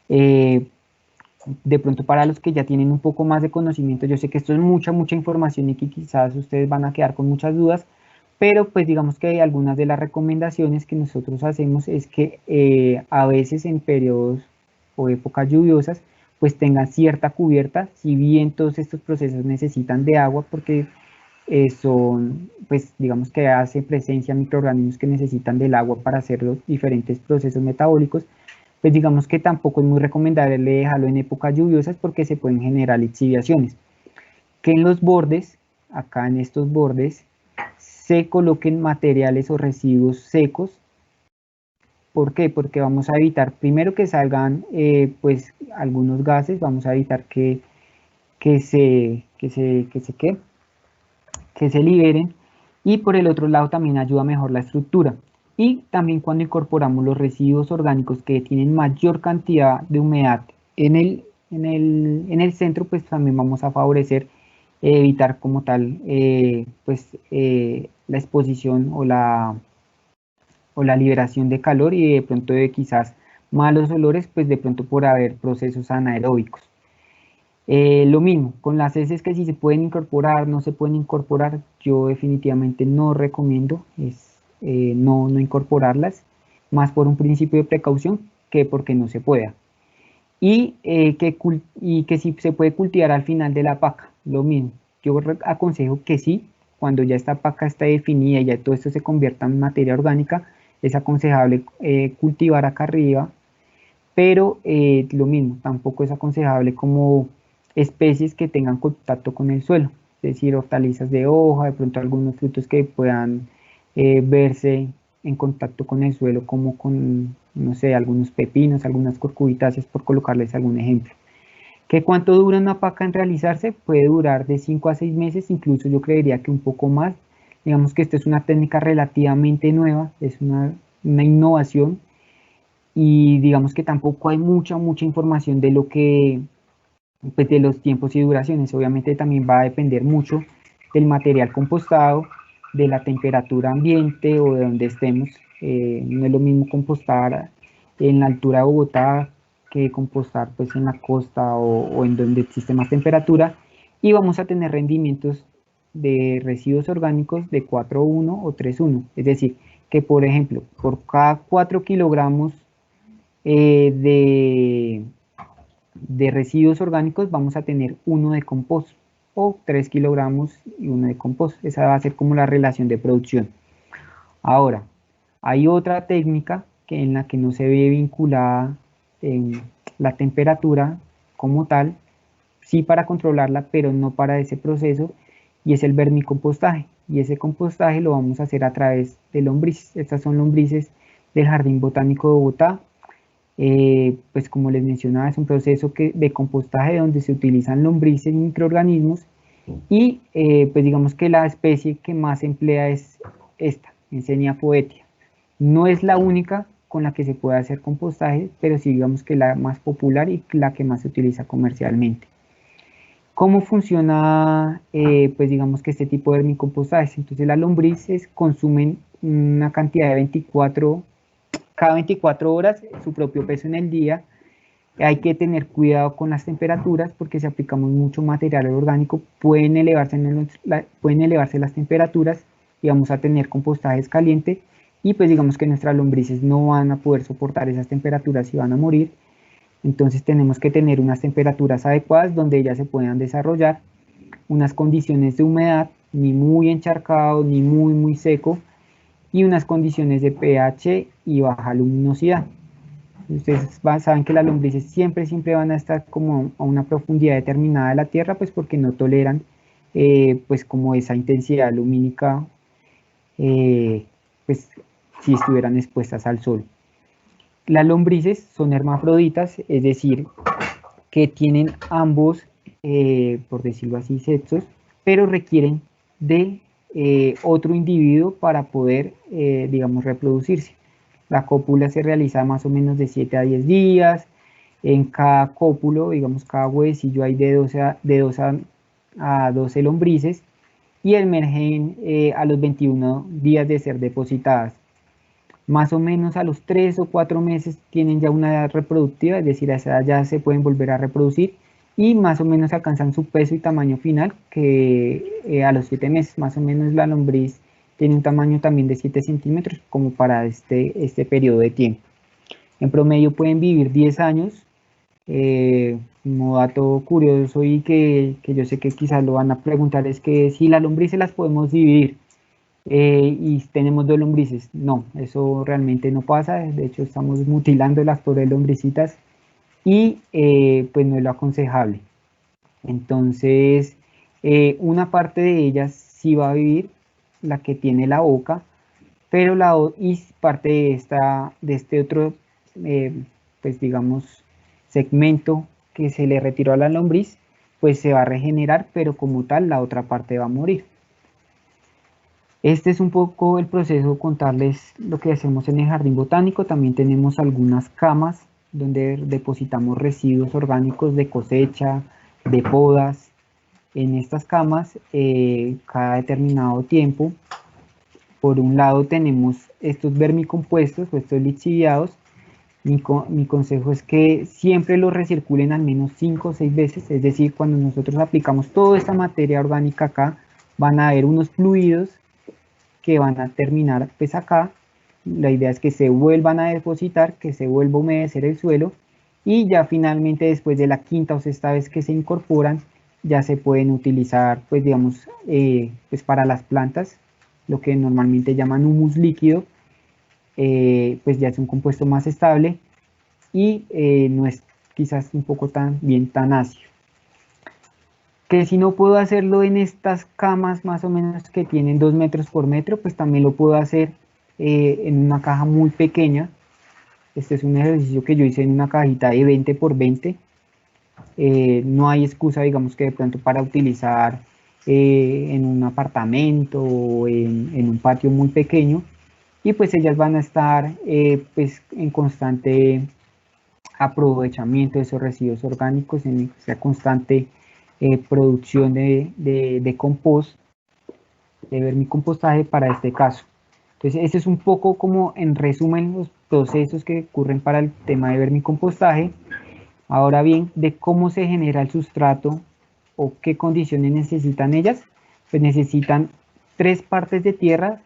De pronto para los que ya tienen un poco más de conocimiento, yo sé que esto es mucha información y que quizás ustedes van a quedar con muchas dudas, pero pues digamos que algunas de las recomendaciones que nosotros hacemos es que a veces en periodos o épocas lluviosas pues tengan cierta cubierta, si bien todos estos procesos necesitan de agua porque son, pues digamos que hace presencia microorganismos que necesitan del agua para hacer los diferentes procesos metabólicos, pues digamos que tampoco es muy recomendable dejarlo en épocas lluviosas porque se pueden generar lixiviaciones. Que en los bordes, acá en estos bordes, se coloquen materiales o residuos secos. ¿Por qué? Porque vamos a evitar primero que salgan pues algunos gases, vamos a evitar que se liberen, y por el otro lado también ayuda a mejorar la estructura. Y también cuando incorporamos los residuos orgánicos que tienen mayor cantidad de humedad en el centro, pues también vamos a favorecer evitar como tal la exposición o la liberación de calor y de pronto de quizás malos olores, pues de pronto por haber procesos anaeróbicos. Lo mismo, con las heces que si se pueden incorporar, no se pueden incorporar, yo definitivamente no recomiendo no incorporarlas, más por un principio de precaución que porque no se pueda. Y que si se puede cultivar al final de la paca, lo mismo. Yo aconsejo que sí, cuando ya esta paca está definida y ya todo esto se convierta en materia orgánica, es aconsejable cultivar acá arriba, pero lo mismo, tampoco es aconsejable como especies que tengan contacto con el suelo, es decir, hortalizas de hoja, de pronto algunos frutos que puedan verse en contacto con el suelo, como con, no sé, algunos pepinos, algunas curcubitáceas, por colocarles algún ejemplo. ¿Qué cuánto dura una paca en realizarse? Puede durar de 5 a 6 meses, incluso yo creería que un poco más. Digamos que esta es una técnica relativamente nueva, es una innovación, y digamos que tampoco hay mucha información de lo que, pues de los tiempos y duraciones. Obviamente también va a depender mucho del material compostado, de la temperatura ambiente o de donde estemos. No es lo mismo compostar en la altura de Bogotá que compostar pues en la costa o en donde existe más temperatura, y vamos a tener rendimientos de residuos orgánicos de 4,1 o 3,1, es decir, que por ejemplo, por cada 4 kilogramos de residuos orgánicos vamos a tener 1 de compost, o 3 kilogramos y 1 de compost. Esa va a ser como la relación de producción. Ahora, hay otra técnica en la que no se ve vinculada la temperatura como tal, sí para controlarla, pero no para ese proceso, y es el vermicompostaje. Y ese compostaje lo vamos a hacer a través de lombrices. Estas son lombrices del Jardín Botánico de Bogotá. Pues como les mencionaba, es un proceso de compostaje donde se utilizan lombrices y microorganismos, y pues digamos que la especie que más se emplea es esta, Encenia foetia. No es la única con la que se puede hacer compostaje, pero sí digamos que la más popular y la que más se utiliza comercialmente. ¿Cómo funciona, pues digamos que este tipo de vermicompostajes? Entonces las lombrices consumen una cantidad de cada 24 horas su propio peso en el día. Hay que tener cuidado con las temperaturas porque si aplicamos mucho material orgánico pueden elevarse las temperaturas y vamos a tener compostajes calientes y pues digamos que nuestras lombrices no van a poder soportar esas temperaturas y van a morir. Entonces tenemos que tener unas temperaturas adecuadas donde ellas se puedan desarrollar, unas condiciones de humedad, ni muy encharcado ni muy seco, y unas condiciones de pH y baja luminosidad. Ustedes saben que las lombrices siempre van a estar como a una profundidad determinada de la tierra, pues porque no toleran pues como esa intensidad lumínica, pues si estuvieran expuestas al sol. Las lombrices son hermafroditas, es decir, que tienen ambos, por decirlo así, sexos, pero requieren de otro individuo para poder, digamos, reproducirse. La cópula se realiza más o menos de 7 a 10 días. En cada cópulo, digamos, cada huevecillo hay de 12 a 12 lombrices y emergen a los 21 días de ser depositadas. Más o menos a los 3 o 4 meses tienen ya una edad reproductiva, es decir, a esa edad ya se pueden volver a reproducir y más o menos alcanzan su peso y tamaño final que a los 7 meses. Más o menos la lombriz tiene un tamaño también de 7 centímetros como para este periodo de tiempo. En promedio pueden vivir 10 años. Como dato curioso y que yo sé que quizás lo van a preguntar es que si las lombrices las podemos dividir y tenemos 2 lombrices. No, eso realmente no pasa. De hecho estamos mutilando las pobres lombricitas y pues no es lo aconsejable. Entonces una parte de ellas sí va a vivir, la que tiene la boca, pero y parte de este otro pues digamos segmento que se le retiró a la lombriz pues se va a regenerar, pero como tal la otra parte va a morir. Este es un poco el proceso, contarles lo que hacemos en el jardín botánico. También tenemos algunas camas donde depositamos residuos orgánicos de cosecha, de podas. En estas camas, cada determinado tiempo, por un lado tenemos estos vermicompuestos o estos lixiviados. Mi consejo es que siempre los recirculen al menos 5 o 6 veces, es decir, cuando nosotros aplicamos toda esta materia orgánica acá, van a haber unos fluidos que van a terminar pues acá. La idea es que se vuelvan a depositar, que se vuelva a humedecer el suelo y ya finalmente después de la quinta o sexta vez que se incorporan, ya se pueden utilizar pues digamos pues para las plantas, lo que normalmente llaman humus líquido. Pues ya es un compuesto más estable y no es quizás un poco tan ácido. Que si no puedo hacerlo en estas camas más o menos que tienen 2 metros por metro, pues también lo puedo hacer en una caja muy pequeña. Este es un ejercicio que yo hice en una cajita de 20 por 20. No hay excusa, digamos, que de pronto para utilizar en un apartamento o en un patio muy pequeño. Y pues ellas van a estar pues en constante aprovechamiento de esos residuos orgánicos, en esa constante producción de compost, de vermicompostaje para este caso. Entonces este es un poco como en resumen los procesos que ocurren para el tema de vermicompostaje. Ahora bien, de cómo se genera el sustrato o qué condiciones necesitan ellas, pues necesitan 3 partes de tierra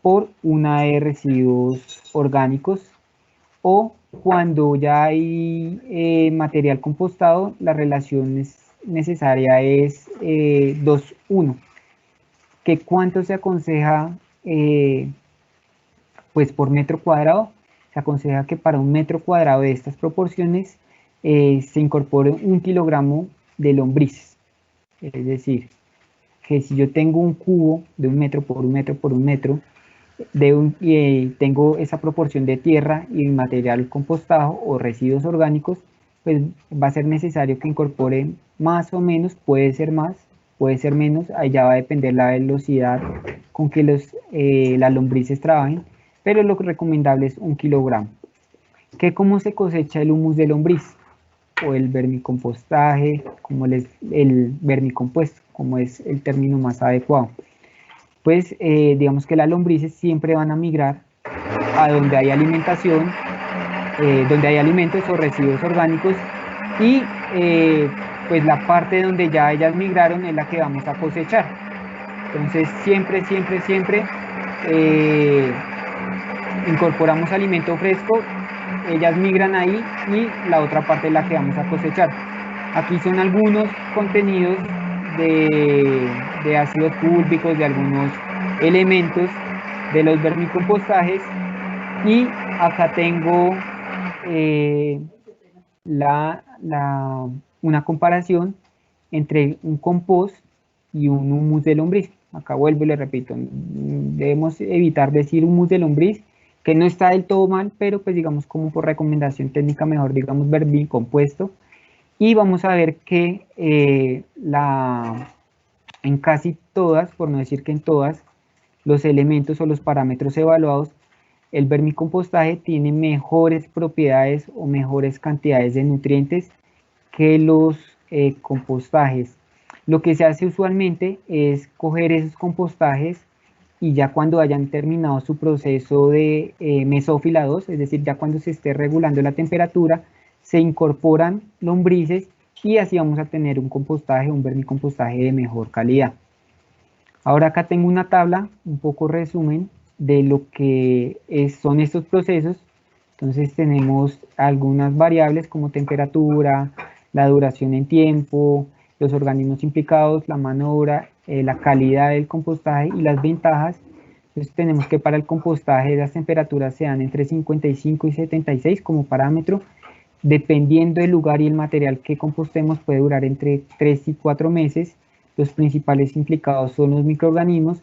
por una de residuos orgánicos, o cuando ya hay material compostado, la relación necesaria es 2:1. ¿Que cuánto se aconseja pues por metro cuadrado? Se aconseja que para 1 metro cuadrado de estas proporciones se incorpore 1 kilogramo de lombrices. Es decir, que si yo tengo un cubo de 1 metro por 1 metro por 1 metro, tengo esa proporción de tierra y material compostado o residuos orgánicos, pues va a ser necesario que incorpore más o menos, puede ser más, puede ser menos, ahí ya va a depender la velocidad con que las lombrices trabajen, pero lo recomendable es 1 kilogramo. que cómo se cosecha el humus de lombriz o el vermicompostaje, como el vermicompuesto, como es el término más adecuado. Pues digamos que las lombrices siempre van a migrar a donde hay alimentación, donde hay alimentos o residuos orgánicos, y pues la parte donde ya ellas migraron es la que vamos a cosechar. Entonces siempre incorporamos alimento fresco, ellas migran ahí y la otra parte es la que vamos a cosechar. Aquí son algunos contenidos de ácidos fúlvicos, de algunos elementos de los vermicompostajes, y acá tengo una comparación entre un compost y un humus de lombriz. Acá vuelvo y le repito, debemos evitar decir humus de lombriz, que no está del todo mal, pero pues digamos como por recomendación técnica mejor digamos vermicompuesto. Y vamos a ver que en casi todas, por no decir que en todas, los elementos o los parámetros evaluados, el vermicompostaje tiene mejores propiedades o mejores cantidades de nutrientes que los compostajes. Lo que se hace usualmente es coger esos compostajes y ya cuando hayan terminado su proceso de mesófila 2, es decir, ya cuando se esté regulando la temperatura, se incorporan lombrices y así vamos a tener un compostaje, un vermicompostaje de mejor calidad. Ahora acá tengo una tabla, un poco resumen de lo que son estos procesos. Entonces tenemos algunas variables como temperatura, la duración en tiempo, los organismos implicados, la mano de obra, la calidad del compostaje y las ventajas. Entonces tenemos que para el compostaje las temperaturas sean entre 55 y 76 como parámetro. Dependiendo del lugar y el material que compostemos puede durar entre 3 y 4 meses. Los principales implicados son los microorganismos.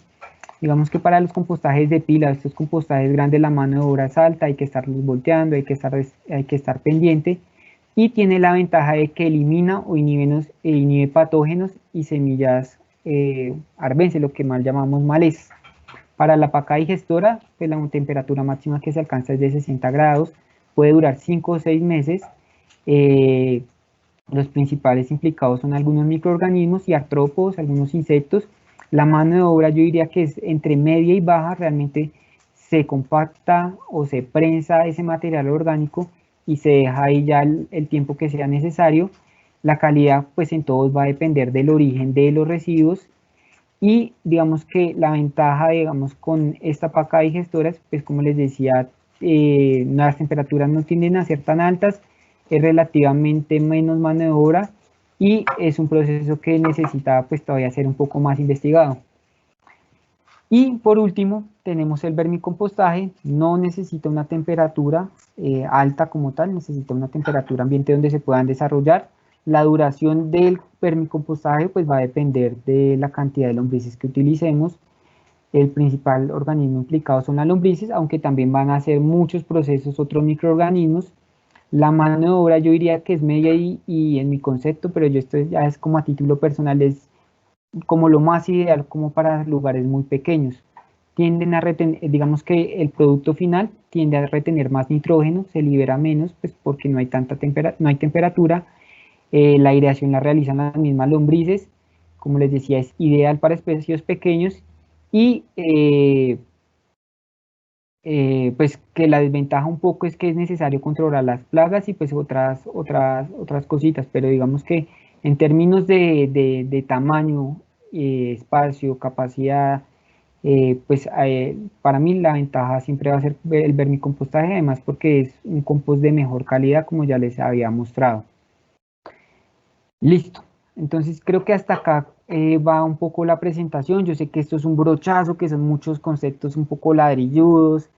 Digamos que para los compostajes de pila, estos compostajes grandes, la mano de obra es alta, hay que estarlos volteando, hay que estar pendiente, y tiene la ventaja de que elimina o inhibe patógenos y semillas arbences, lo que mal llamamos malezas. Para la paca digestora, pues la temperatura máxima que se alcanza es de 60 grados, puede durar 5 o 6 meses. Los principales implicados son algunos microorganismos y artrópodos, algunos insectos. La mano de obra yo diría que es entre media y baja, realmente se compacta o se prensa ese material orgánico y se deja ahí ya el tiempo que sea necesario. La calidad pues en todos va a depender del origen de los residuos, y digamos que la ventaja digamos con esta paca digestora, pues como les decía, las temperaturas no tienden a ser tan altas, es relativamente menos mano de obra y es un proceso que necesita pues todavía ser un poco más investigado. Y por último tenemos el vermicompostaje. No necesita una temperatura alta como tal, necesita una temperatura ambiente donde se puedan desarrollar. La duración del vermicompostaje pues va a depender de la cantidad de lombrices que utilicemos. El principal organismo implicado son las lombrices, aunque también van a hacer muchos procesos otros microorganismos. La mano de obra yo diría que es media y en mi concepto, pero yo esto ya es como a título personal, es como lo más ideal como para lugares muy pequeños. Tienden a retener, digamos que el producto final tiende a retener más nitrógeno, se libera menos, pues porque no hay temperatura. La aireación la realizan las mismas lombrices, como les decía, es ideal para espacios pequeños, y pues que la desventaja un poco es que es necesario controlar las plagas y pues otras cositas, pero digamos que en términos de tamaño, espacio, capacidad, pues para mí la ventaja siempre va a ser el vermicompostaje, además porque es un compost de mejor calidad como ya les había mostrado. Listo, entonces creo que hasta acá va un poco la presentación. Yo sé que esto es un brochazo, que son muchos conceptos un poco ladrilludos,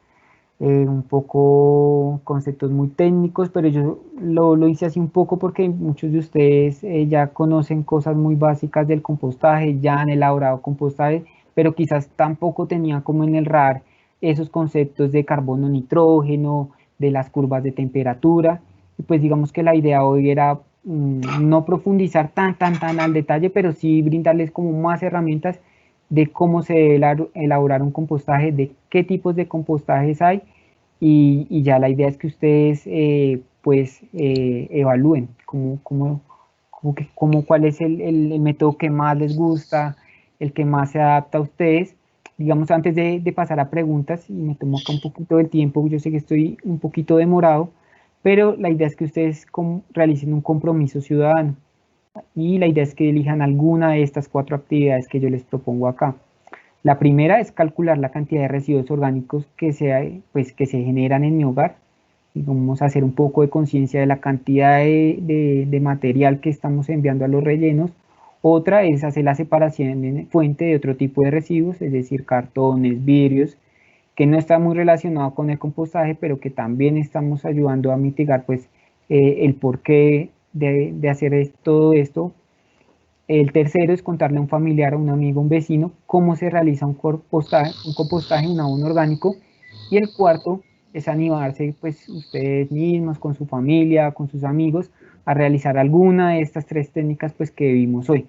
un poco conceptos muy técnicos, pero yo lo hice así un poco porque muchos de ustedes ya conocen cosas muy básicas del compostaje, ya han elaborado compostaje, pero quizás tampoco tenían como en el radar esos conceptos de carbono, nitrógeno, de las curvas de temperatura. Y pues digamos que la idea hoy era no profundizar tan al detalle, pero sí brindarles como más herramientas de cómo se debe elaborar un compostaje, de qué tipos de compostajes hay y ya la idea es que ustedes pues evalúen cuál es el método que más les gusta, el que más se adapta a ustedes. Digamos, antes de pasar a preguntas, y me tomo acá un poquito del tiempo, yo sé que estoy un poquito demorado, pero la idea es que ustedes realicen un compromiso ciudadano, y la idea es que elijan alguna de estas 4 actividades que yo les propongo acá. La primera es calcular la cantidad de residuos orgánicos que se generan en mi hogar, y vamos a hacer un poco de conciencia de la cantidad de material que estamos enviando a los rellenos. Otra es hacer la separación en fuente de otro tipo de residuos, es decir, cartones, vidrios, que no está muy relacionado con el compostaje, pero que también estamos ayudando a mitigar pues, el porqué de hacer todo esto. El tercero es contarle a un familiar, a un amigo, a un vecino, cómo se realiza un compostaje, un abono orgánico. Y el cuarto es animarse pues ustedes mismos, con su familia, con sus amigos, a realizar alguna de estas 3 técnicas pues que vimos hoy.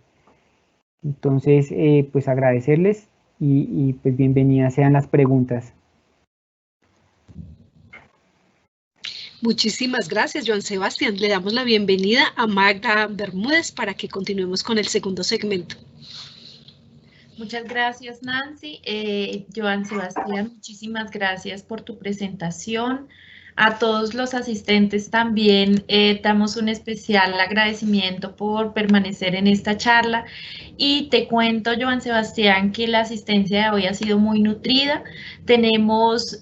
Entonces, pues agradecerles y pues bienvenidas sean las preguntas. Muchísimas gracias, Joan Sebastián. Le damos la bienvenida a Magda Bermúdez para que continuemos con el segundo segmento. Muchas gracias, Nancy. Joan Sebastián, muchísimas gracias por tu presentación. A todos los asistentes también damos un especial agradecimiento por permanecer en esta charla. Y te cuento, Joan Sebastián, que la asistencia de hoy ha sido muy nutrida. Tenemos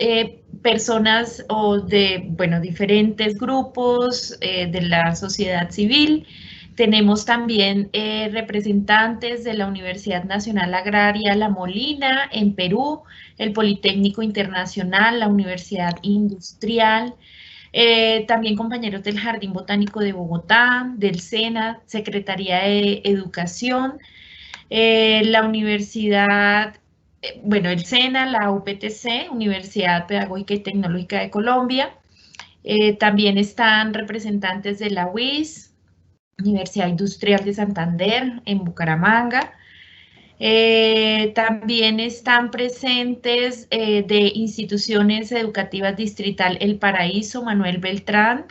personas de diferentes grupos de la sociedad civil. Tenemos también representantes de la Universidad Nacional Agraria La Molina en Perú, el Politécnico Internacional, la Universidad Industrial, también compañeros del Jardín Botánico de Bogotá, del SENA, Secretaría de Educación, la Universidad, el SENA, la UPTC, Universidad Pedagógica y Tecnológica de Colombia. También están representantes de la UIS, Universidad Industrial de Santander, en Bucaramanga. También están presentes de instituciones educativas distrital El Paraíso, Manuel Beltrán,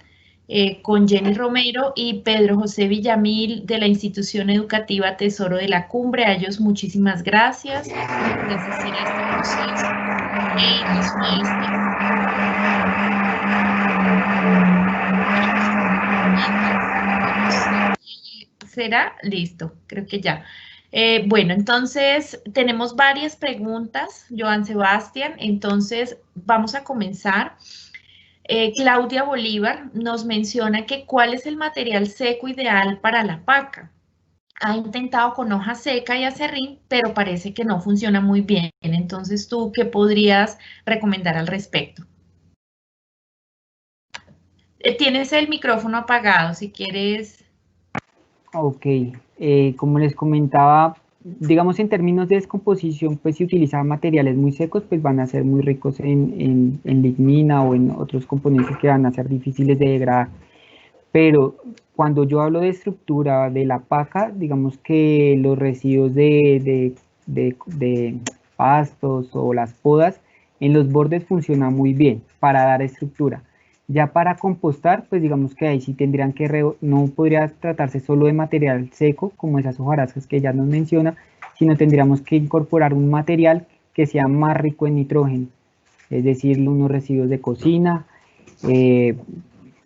con Jenny Romero y Pedro José Villamil de la institución educativa Tesoro de la Cumbre. A ellos muchísimas gracias por asistir a este proceso. ¿Será? Listo, creo que ya. Bueno, entonces tenemos varias preguntas, Joan Sebastián, entonces vamos a comenzar. Claudia Bolívar nos menciona que ¿cuál es el material seco ideal para la paca? Ha intentado con hoja seca y acerrín, pero parece que no funciona muy bien. Entonces, ¿tú qué podrías recomendar al respecto? Tienes el micrófono apagado, si quieres. Ok, como les comentaba, digamos en términos de descomposición, pues si utilizan materiales muy secos, pues van a ser muy ricos en lignina o en otros componentes que van a ser difíciles de degradar. Pero cuando yo hablo de estructura de la paca, digamos que los residuos de pastos o las podas en los bordes funcionan muy bien para dar estructura. Ya para compostar, pues digamos que ahí sí tendrían que, no podría tratarse solo de material seco, como esas hojarascas que ella nos menciona, sino tendríamos que incorporar un material que sea más rico en nitrógeno, es decir, unos residuos de cocina,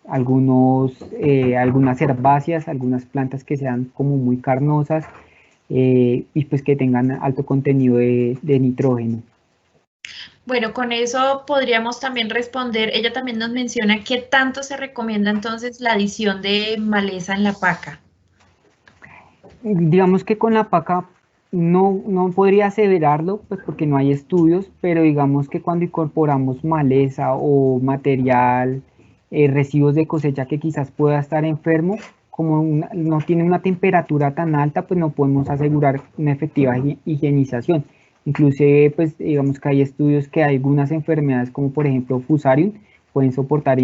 algunas herbáceas, algunas plantas que sean como muy carnosas y pues que tengan alto contenido de nitrógeno. Bueno, con eso podríamos también responder, ella también nos menciona qué tanto se recomienda entonces la adición de maleza en la paca. Digamos que con la paca no podría aseverarlo, pues porque no hay estudios, pero digamos que cuando incorporamos maleza o material, residuos de cosecha que quizás pueda estar enfermo, como no tiene una temperatura tan alta, pues no podemos asegurar una efectiva higienización. Inclusive, pues digamos que hay estudios que algunas enfermedades, como por ejemplo Fusarium, pueden soportar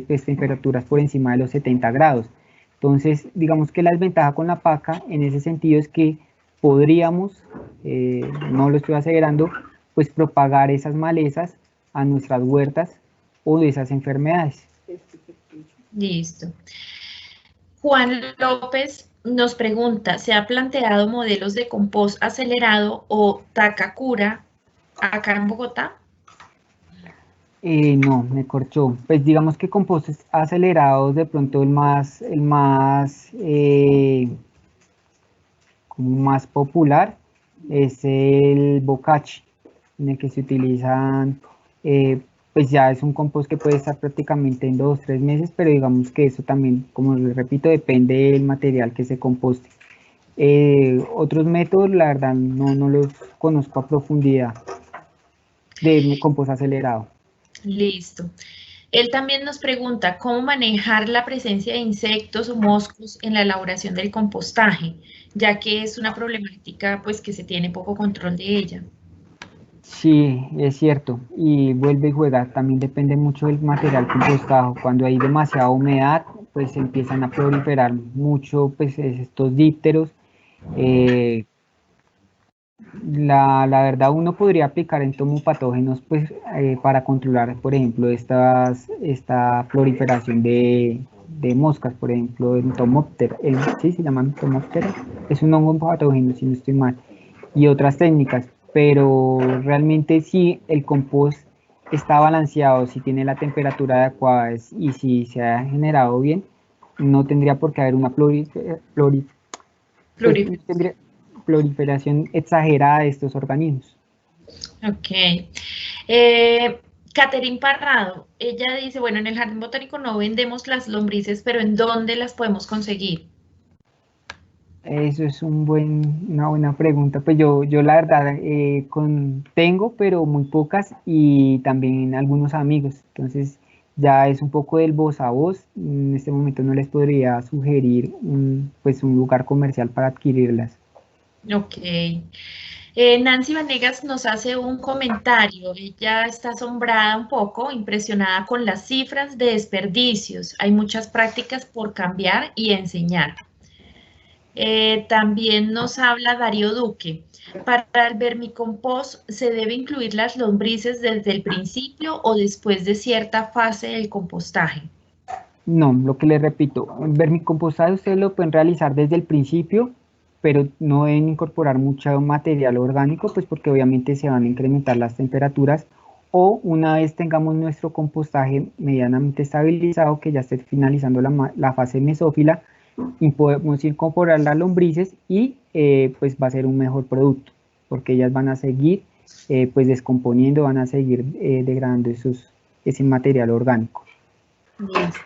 pues, temperaturas por encima de los 70 grados. Entonces, digamos que la desventaja con la paca en ese sentido es que podríamos, no lo estoy aseverando, pues propagar esas malezas a nuestras huertas o de esas enfermedades. Listo. Juan López nos pregunta, ¿se ha planteado modelos de compost acelerado o Takakura acá en Bogotá? No, me corchó. Pues digamos que compostes acelerados, de pronto como más popular es el bokashi, en el que se utilizan, pues ya es un compost que puede estar prácticamente en 2 o 3 meses, pero digamos que eso también, como les repito, depende del material que se composte. Otros métodos, la verdad, no los conozco a profundidad de compost acelerado. Listo. Él también nos pregunta cómo manejar la presencia de insectos o moscos en la elaboración del compostaje, ya que es una problemática pues que se tiene poco control de ella. Sí, es cierto, y vuelve y juega, también depende mucho del material compostado. Cuando hay demasiada humedad, pues empiezan a proliferar mucho pues, estos dípteros. Eh, la verdad, uno podría aplicar entomopatógenos pues, para controlar, por ejemplo, esta proliferación de moscas, por ejemplo, entomóptera, sí, se llama entomóptera, es un hongo patógeno, si no estoy mal, y otras técnicas, pero realmente si el compost está balanceado, si tiene la temperatura adecuada y si se ha generado bien, no tendría por qué haber una proliferación exagerada de estos organismos. Ok. Catherine Parrado, ella dice, bueno, en el Jardín Botánico no vendemos las lombrices, pero ¿en dónde las podemos conseguir? Eso es una buena pregunta. Pues yo la verdad tengo, pero muy pocas y también algunos amigos. Entonces ya es un poco del voz a voz. En este momento no les podría sugerir pues un lugar comercial para adquirirlas. Ok. Nancy Vanegas nos hace un comentario. Ella está asombrada un poco, impresionada con las cifras de desperdicios. Hay muchas prácticas por cambiar y enseñar. También nos habla Darío Duque. Para el vermicompost, ¿se debe incluir las lombrices desde el principio o después de cierta fase del compostaje? No, lo que les repito, vermicompostaje ustedes lo pueden realizar desde el principio, pero no deben incorporar mucho material orgánico, pues porque obviamente se van a incrementar las temperaturas, o una vez tengamos nuestro compostaje medianamente estabilizado, que ya esté finalizando la fase mesófila, y podemos incorporar las lombrices y pues va a ser un mejor producto, porque ellas van a seguir pues descomponiendo, van a seguir degradando ese material orgánico. Listo.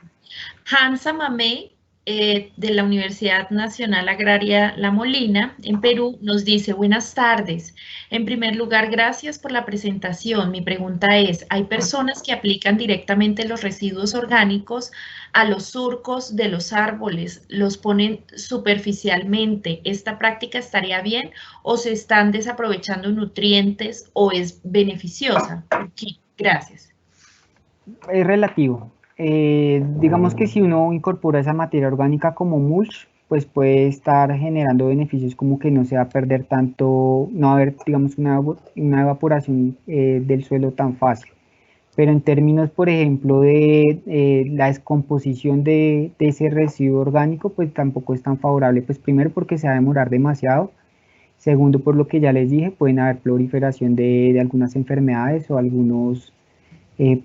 Hansa Mamé, de la Universidad Nacional Agraria La Molina, en Perú, nos dice, buenas tardes. En primer lugar, gracias por la presentación. Mi pregunta es, ¿hay personas que aplican directamente los residuos orgánicos a los surcos de los árboles? ¿Los ponen superficialmente? ¿Esta práctica estaría bien o se están desaprovechando nutrientes o es beneficiosa? ¿Por qué? Gracias. Es relativo. Digamos que si uno incorpora esa materia orgánica como mulch, pues puede estar generando beneficios como que no se va a perder tanto, no va a haber, digamos, una evaporación del suelo tan fácil. Pero en términos, por ejemplo, de la descomposición de ese residuo orgánico, pues tampoco es tan favorable, pues primero porque se va a demorar demasiado, segundo por lo que ya les dije, pueden haber proliferación de algunas enfermedades o algunos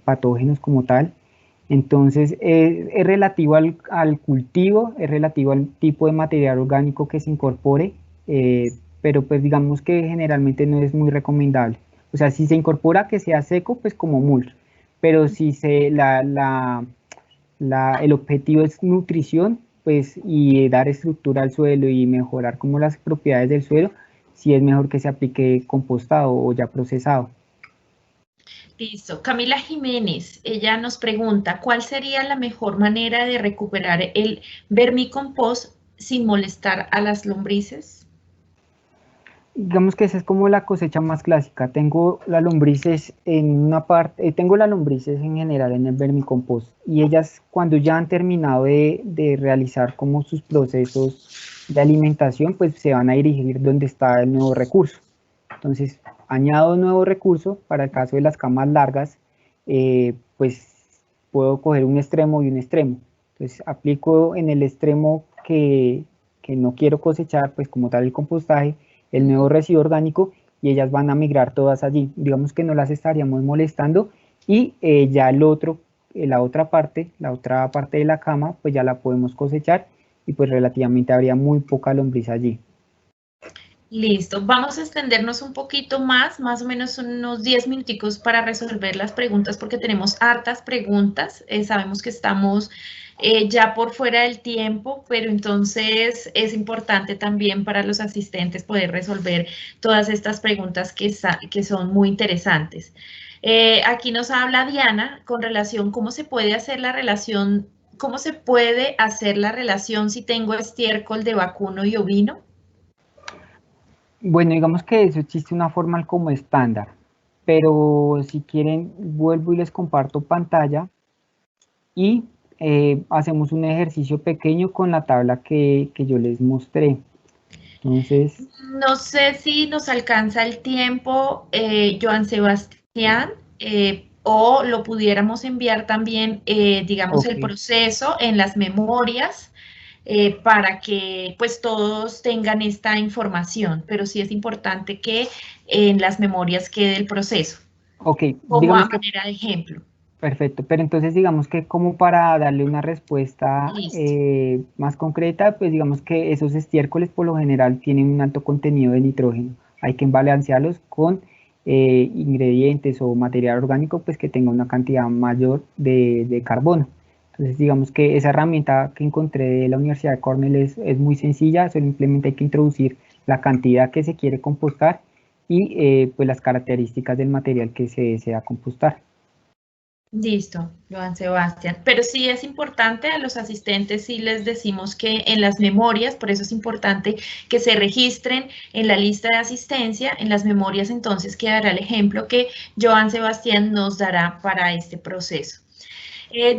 patógenos como tal. Entonces, es relativo al cultivo, es relativo al tipo de material orgánico que se incorpore, pero pues digamos que generalmente no es muy recomendable. O sea, si se incorpora que sea seco, pues como mulch, pero si el objetivo es nutrición, pues y dar estructura al suelo y mejorar como las propiedades del suelo, sí es mejor que se aplique compostado o ya procesado. Listo. Camila Jiménez, ella nos pregunta, ¿cuál sería la mejor manera de recuperar el vermicompost sin molestar a las lombrices? Digamos que esa es como la cosecha más clásica. Tengo las lombrices en una parte, tengo las lombrices en general en el vermicompost y ellas cuando ya han terminado de realizar como sus procesos de alimentación, pues se van a dirigir donde está el nuevo recurso. Entonces, añado un nuevo recurso para el caso de las camas largas, pues puedo coger un extremo y un extremo. Entonces aplico en el extremo que no quiero cosechar, pues como tal el compostaje, el nuevo residuo orgánico, y ellas van a migrar todas allí. Digamos que no las estaríamos molestando, y ya el otro, la otra parte de la cama, pues ya la podemos cosechar, y pues relativamente habría muy poca lombriz allí. Listo, vamos a extendernos un poquito más o menos unos 10 minuticos para resolver las preguntas porque tenemos hartas preguntas, sabemos que estamos ya por fuera del tiempo, pero entonces es importante también para los asistentes poder resolver todas estas preguntas que son muy interesantes. Aquí nos habla Diana con relación cómo se puede hacer la relación, si tengo estiércol de vacuno y ovino. Bueno, digamos que eso existe una forma como estándar, pero si quieren vuelvo y les comparto pantalla y hacemos un ejercicio pequeño con la tabla que yo les mostré. Entonces, No sé si nos alcanza el tiempo, Joan Sebastián, o lo pudiéramos enviar también, digamos, ok, el proceso en las memorias para que pues todos tengan esta información, pero sí es importante que en las memorias quede el proceso, ok, como a digamos que manera de ejemplo. perfecto, pero entonces digamos que como para darle una respuesta Listo. más concreta, pues digamos que esos estiércoles por lo general tienen un alto contenido de nitrógeno. Hay que balancearlos con ingredientes o material orgánico pues que tenga una cantidad mayor de carbono. Entonces digamos que esa herramienta que encontré de la Universidad de Cornell es muy sencilla, simplemente hay que introducir la cantidad que se quiere compostar y pues las características del material que se desea compostar. Listo, Joan Sebastián. Pero sí es importante a los asistentes, sí les decimos que en las memorias, por eso es importante que se registren en la lista de asistencia, en las memorias entonces quedará el ejemplo que Joan Sebastián nos dará para este proceso.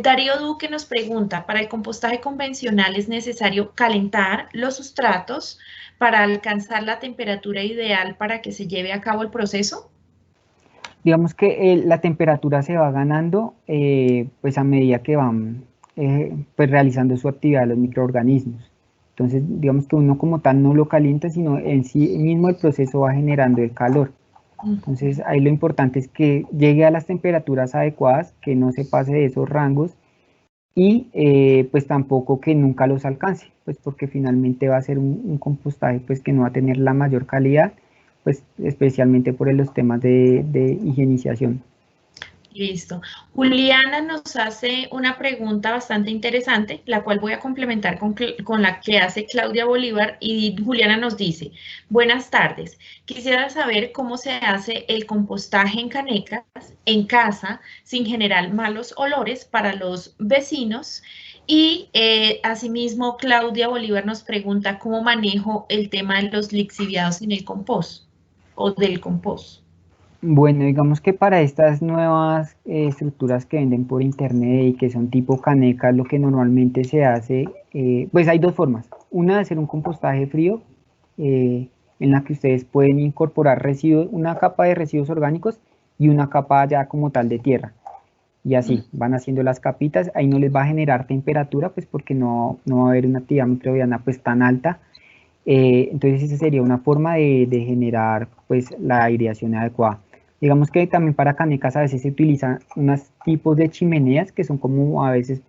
Darío Duque nos pregunta, ¿para el compostaje convencional es necesario calentar los sustratos para alcanzar la temperatura ideal para que se lleve a cabo el proceso? Digamos que la temperatura se va ganando pues a medida que van pues realizando su actividad los microorganismos. Entonces, digamos que uno como tal no lo calienta, sino en sí mismo el proceso va generando el calor. Entonces, ahí lo importante es que llegue a las temperaturas adecuadas, que no se pase de esos rangos y pues tampoco que nunca los alcance, pues porque finalmente va a ser un compostaje pues que no va a tener la mayor calidad, pues especialmente por los temas de higienización. Listo. Juliana nos hace una pregunta bastante interesante, la cual voy a complementar con la que hace Claudia Bolívar, y Juliana nos dice, buenas tardes, quisiera saber cómo se hace el compostaje en canecas en casa sin generar malos olores para los vecinos, y asimismo Claudia Bolívar nos pregunta cómo manejo el tema de los lixiviados en el compost o del compost. Bueno, digamos que para estas nuevas estructuras que venden por internet y que son tipo canecas, lo que normalmente se hace, pues hay dos formas. Una de hacer un compostaje frío, en la que ustedes pueden incorporar residuos, una capa de residuos orgánicos y una capa ya como tal de tierra. Y así van haciendo las capitas, ahí no les va a generar temperatura, pues porque no va a haber una actividad microbiana pues tan alta. Entonces esa sería una forma de generar pues la aireación adecuada. Digamos que también para canecas a veces se utilizan unos tipos de chimeneas que son como a veces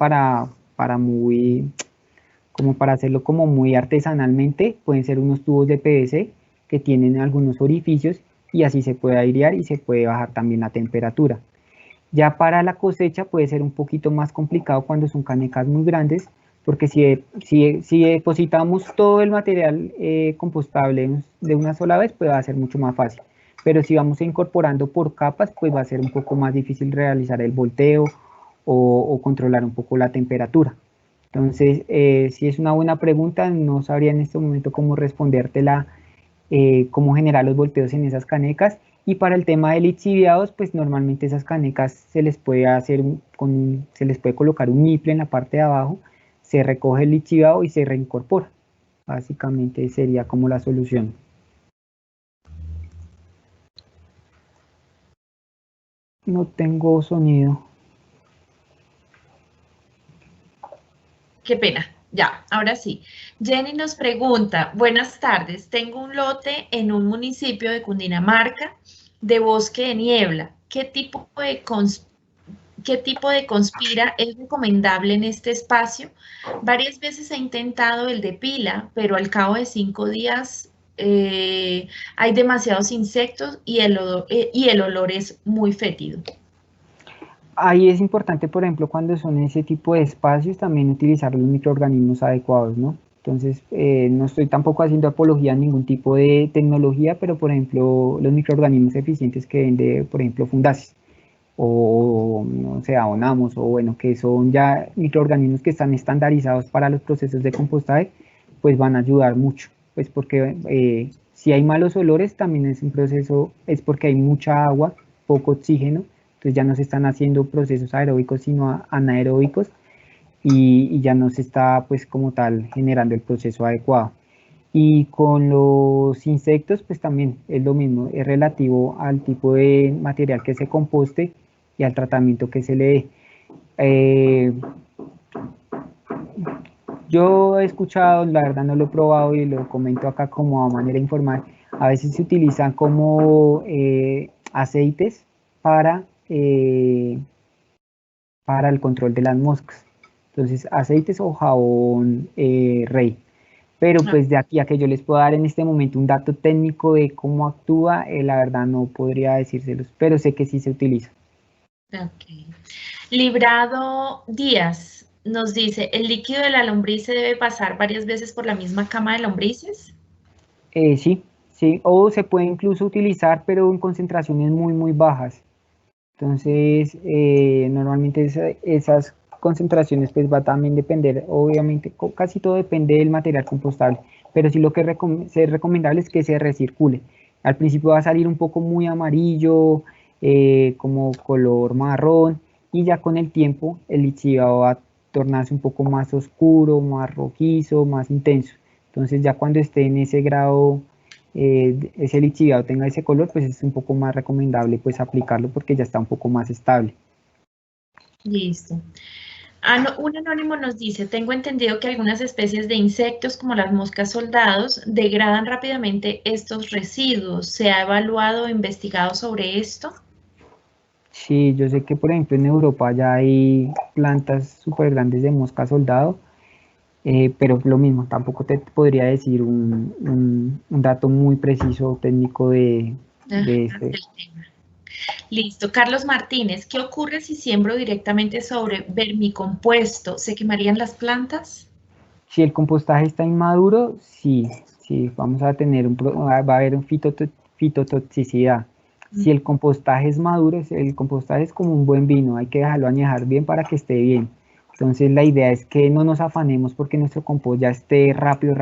como para hacerlo como muy artesanalmente, pueden ser unos tubos de PVC que tienen algunos orificios y así se puede airear y se puede bajar también la temperatura. Ya para la cosecha puede ser un poquito más complicado cuando son canecas muy grandes, porque si depositamos todo el material compostable de una sola vez, pues va a ser mucho más fácil. Pero si vamos incorporando por capas, pues va a ser un poco más difícil realizar el volteo o controlar un poco la temperatura. Entonces, si es una buena pregunta, no sabría en este momento cómo respondértela, cómo generar los volteos en esas canecas. Y para el tema de lixiviados, pues normalmente esas canecas se les puede se les puede colocar un nipple en la parte de abajo, se recoge el lixiviado y se reincorpora. Básicamente sería como la solución. No tengo sonido. qué pena. Ya, ahora sí. Jenny nos pregunta, buenas tardes, tengo un lote en un municipio de Cundinamarca de bosque de niebla. ¿Qué tipo de conspira es recomendable en este espacio? Varias veces he intentado el de pila, pero al cabo de 5 días hay demasiados insectos y el olor es muy fétido. Ahí es importante, por ejemplo, cuando son ese tipo de espacios, también utilizar los microorganismos adecuados, ¿no? Entonces, no estoy tampoco haciendo apología a ningún tipo de tecnología, pero, por ejemplo, los microorganismos eficientes que vende, por ejemplo, Fundasis, o, no sé, Abonamos, o bueno, que son ya microorganismos que están estandarizados para los procesos de compostaje, pues van a ayudar mucho, pues porque si hay malos olores, también es un proceso, es porque hay mucha agua, poco oxígeno, entonces ya no se están haciendo procesos aeróbicos, sino anaeróbicos, y ya no se está, pues como tal, generando el proceso adecuado. Y con los insectos, pues también es lo mismo, es relativo al tipo de material que se composte y al tratamiento que se le dé. Yo he escuchado, la verdad no lo he probado y lo comento acá como a manera informal, a veces se utilizan como aceites para el control de las moscas. Entonces, aceites o jabón Rey. Pero pues de aquí a que yo les pueda dar en este momento un dato técnico de cómo actúa, la verdad no podría decírselos, pero sé que sí se utiliza. Okay. Librado Díaz nos dice, ¿el líquido de la lombriz se debe pasar varias veces por la misma cama de lombrices? Sí, sí, o se puede incluso utilizar, pero en concentraciones muy, muy bajas. Entonces, normalmente esas concentraciones pues va a también depender, obviamente, casi todo depende del material compostable, pero sí lo que es recomendable es que se recircule. Al principio va a salir un poco muy amarillo, como color marrón, y ya con el tiempo el lixiviado va a tornarse un poco más oscuro, más rojizo, más intenso. Entonces ya cuando esté en ese grado, ese lixiviado tenga ese color, pues es un poco más recomendable pues aplicarlo porque ya está un poco más estable. Listo. Un anónimo nos dice, tengo entendido que algunas especies de insectos como las moscas soldados degradan rápidamente estos residuos. ¿Se ha evaluado o investigado sobre esto? Sí, yo sé que por ejemplo en Europa ya hay plantas súper grandes de mosca soldado, pero lo mismo, tampoco te podría decir un dato muy preciso técnico de este. Listo. Carlos Martínez, ¿qué ocurre si siembro directamente sobre vermicompuesto? ¿Se quemarían las plantas? Si el compostaje está inmaduro, sí, vamos a tener va a haber un fitotoxicidad. Si el compostaje es maduro, el compostaje es como un buen vino, hay que dejarlo añejar bien para que esté bien. Entonces la idea es que no nos afanemos porque nuestro compost ya esté rápido,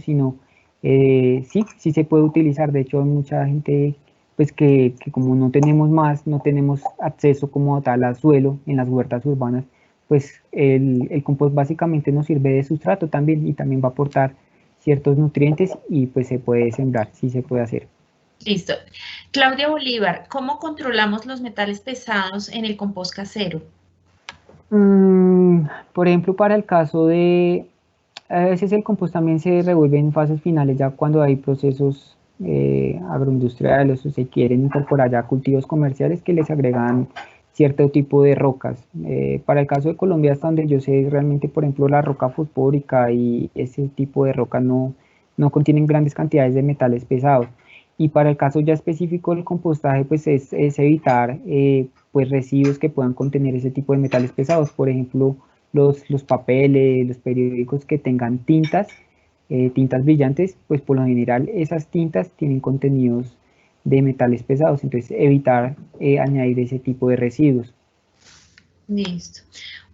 sino sí se puede utilizar. De hecho hay mucha gente pues que como no tenemos acceso como tal al suelo en las huertas urbanas, pues el compost básicamente nos sirve de sustrato también y también va a aportar ciertos nutrientes y pues se puede sembrar, sí se puede hacer. Listo. Claudia Bolívar, ¿cómo controlamos los metales pesados en el compost casero? Por ejemplo, para el caso a veces el compost también se revuelve en fases finales, ya cuando hay procesos agroindustriales o se quieren incorporar ya cultivos comerciales que les agregan cierto tipo de rocas. Para el caso de Colombia, hasta donde yo sé, realmente, por ejemplo, la roca fosfórica y ese tipo de roca no contienen grandes cantidades de metales pesados. Y para el caso ya específico del compostaje, pues es evitar pues residuos que puedan contener ese tipo de metales pesados. Por ejemplo, los papeles, los periódicos que tengan tintas brillantes, pues por lo general esas tintas tienen contenidos de metales pesados, entonces evitar añadir ese tipo de residuos. Listo.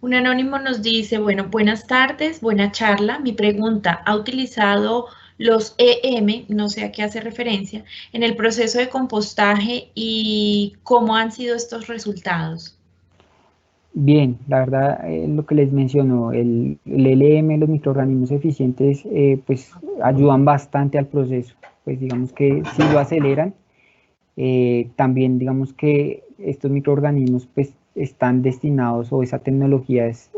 Un anónimo nos dice, bueno, buenas tardes, buena charla. Mi pregunta, ¿ha utilizado los EM, no sé a qué hace referencia, en el proceso de compostaje y cómo han sido estos resultados? Bien, la verdad, lo que les menciono, el LM, los microorganismos eficientes, pues ayudan bastante al proceso, pues digamos que sí lo aceleran. También digamos que estos microorganismos pues están destinados o esa tecnología es,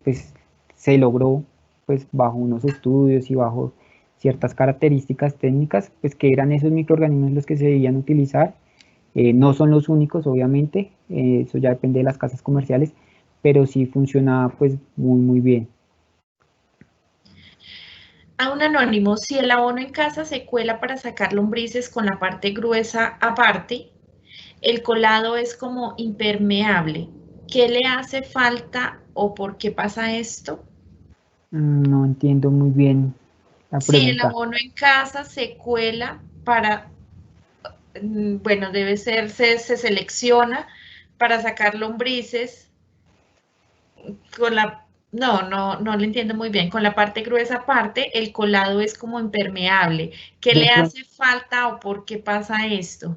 pues se logró, pues bajo unos estudios y bajo ciertas características técnicas, pues que eran esos microorganismos los que se debían utilizar. No son los únicos, obviamente, eso ya depende de las casas comerciales, pero sí funciona pues muy bien. A un anónimo, si el abono en casa se cuela para sacar lombrices con la parte gruesa aparte, el colado es como impermeable. ¿Qué le hace falta o por qué pasa esto? No entiendo muy bien la Si el pregunta. abono en casa se cuela para, bueno, debe ser, se selecciona para sacar lombrices con la, no le entiendo muy bien, con la parte gruesa aparte, el colado es como impermeable. ¿Qué De le pronto, hace falta o por qué pasa esto?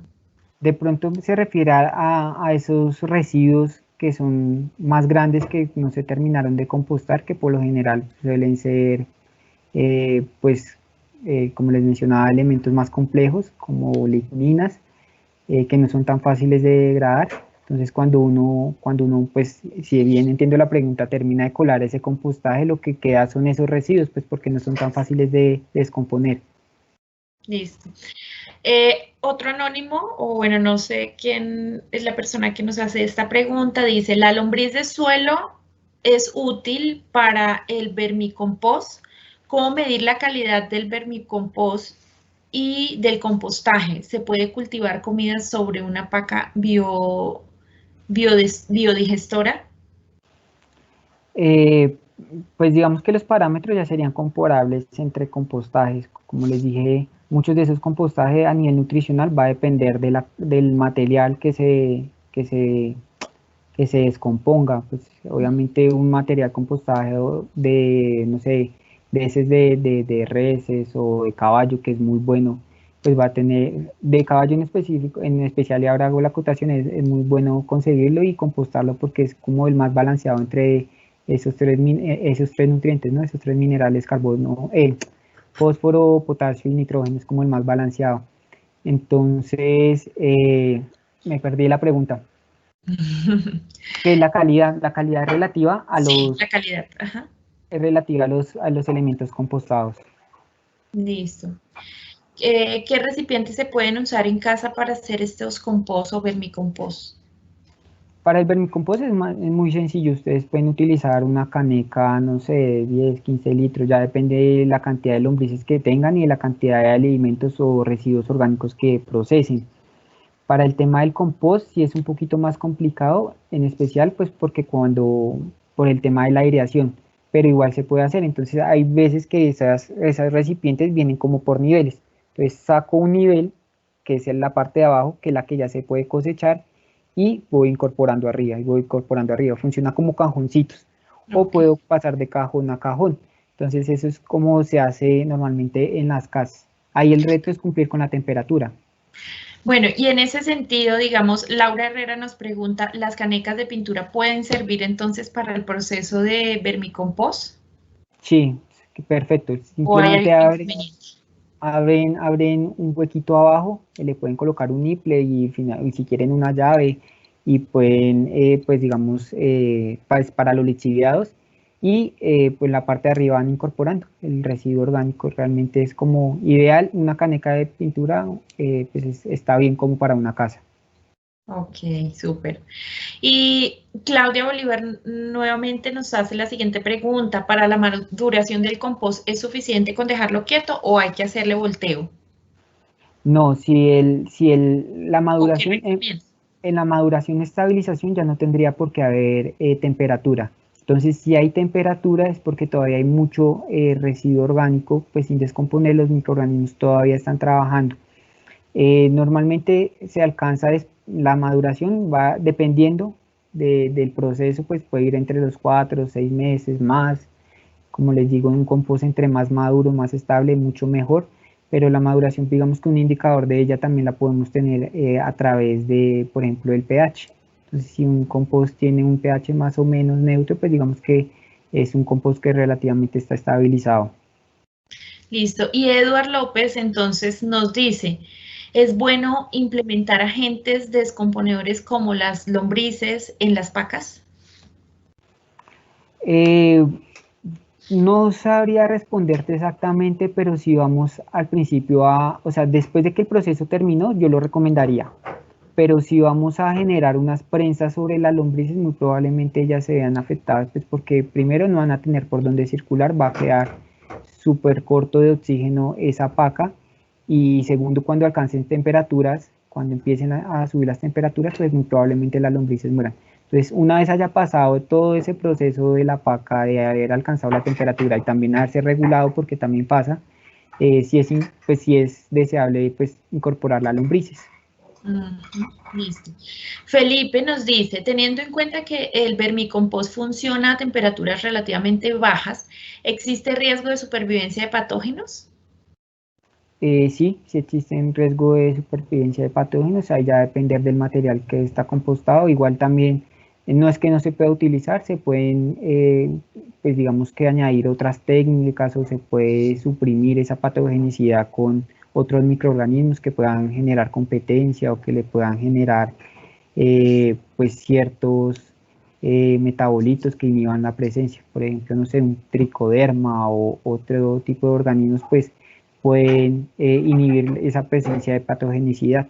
de pronto se refiere a esos residuos que son más grandes que no se terminaron de compostar, que por lo general suelen ser, pues, como les mencionaba, elementos más complejos, como ligninas, que no son tan fáciles de degradar. Entonces, cuando uno, pues, si bien entiendo la pregunta, termina de colar ese compostaje, lo que queda son esos residuos, pues, porque no son tan fáciles de descomponer. Listo. Otro anónimo, o bueno, no sé quién es la persona que nos hace esta pregunta, dice, ¿la lombriz de suelo es útil para el vermicompost? ¿Cómo medir la calidad del vermicompost y del compostaje? ¿Se puede cultivar comidas sobre una paca biodigestora? Eh, pues digamos que los parámetros ya serían comparables entre compostajes. Como les dije, muchos de esos compostajes a nivel nutricional va a depender del material que se descomponga. Pues obviamente un material compostaje de, no sé, de heces de reses o de caballo, que es muy bueno, pues va a tener, de caballo en específico, en especial y ahora hago la acotación, es muy bueno conseguirlo y compostarlo porque es como el más balanceado entre esos tres nutrientes, ¿no? Esos tres minerales, carbono, fósforo, potasio y nitrógeno, es como el más balanceado. Entonces, me perdí la pregunta. Que la calidad es relativa a Sí, los, la calidad. Ajá. es relativa a los elementos compostados. Listo. ¿Qué recipientes se pueden usar en casa para hacer estos compost o vermicompost? Para el vermicompost es muy sencillo, ustedes pueden utilizar una caneca, no sé, 10, 15 litros, ya depende de la cantidad de lombrices que tengan y de la cantidad de alimentos o residuos orgánicos que procesen. Para el tema del compost sí es un poquito más complicado, en especial pues porque por el tema de la aireación, pero igual se puede hacer. Entonces hay veces que esas recipientes vienen como por niveles. Entonces saco un nivel, que es en la parte de abajo, que es la que ya se puede cosechar, y voy incorporando arriba, y voy incorporando arriba. Funciona como cajoncitos, o Ok. puedo pasar de cajón a cajón. Entonces eso es como se hace normalmente en las casas. Ahí el reto es cumplir con la temperatura. Bueno, y en ese sentido, digamos, Laura Herrera nos pregunta, ¿las canecas de pintura pueden servir entonces para el proceso de vermicompost? Sí, perfecto. ¿O hay Simplemente algún inconveniente? abren un huequito abajo, le pueden colocar un niple y si quieren una llave y pueden, pues digamos, para los lixiviados y pues la parte de arriba van incorporando el residuo orgánico. Realmente es como ideal, una caneca de pintura pues está bien como para una casa. Ok, súper. Y Claudia Bolívar nuevamente nos hace la siguiente pregunta. ¿Para la maduración del compost es suficiente con dejarlo quieto o hay que hacerle volteo? No, la ¿O qué maduración, recomiendas? en la maduración estabilización ya no tendría por qué haber temperatura. Entonces, si hay temperatura es porque todavía hay mucho residuo orgánico, pues sin descomponer los microorganismos todavía están trabajando. Normalmente se alcanza, la maduración va dependiendo del proceso, pues puede ir entre los 4 o 6 meses más. Como les digo, un compost entre más maduro, más estable, mucho mejor, pero la maduración, digamos que un indicador de ella también la podemos tener a través de, por ejemplo, el pH. Entonces, si un compost tiene un pH más o menos neutro, pues digamos que es un compost que relativamente está estabilizado. Listo. Y Eduard López entonces nos dice, ¿es bueno implementar agentes descomponedores como las lombrices en las pacas? Eh, No sabría responderte exactamente, pero si vamos al principio o sea, después de que el proceso terminó, yo lo recomendaría. Pero si vamos a generar unas prensas sobre las lombrices, muy probablemente ellas se vean afectadas, pues porque primero no van a tener por dónde circular, va a quedar súper corto de oxígeno esa paca, y segundo, cuando alcancen temperaturas, cuando empiecen a subir las temperaturas, pues muy probablemente las lombrices mueran. Entonces, una vez haya pasado todo ese proceso de la paca, de haber alcanzado la temperatura y también haberse regulado, porque también pasa, pues sí es deseable pues, incorporar las lombrices. Listo. Felipe nos dice, teniendo en cuenta que el vermicompost funciona a temperaturas relativamente bajas, ¿existe riesgo de supervivencia de patógenos? Sí existe un riesgo de supervivencia de patógenos, ahí ya depender del material que está compostado. Igual también, no es que no se pueda utilizar, se pueden, pues digamos que añadir otras técnicas, o se puede suprimir esa patogenicidad con otros microorganismos que puedan generar competencia o que le puedan generar pues ciertos metabolitos que inhiban la presencia. Por ejemplo, no sé, un tricoderma o otro tipo de organismos, pues pueden inhibir esa presencia de patogenicidad.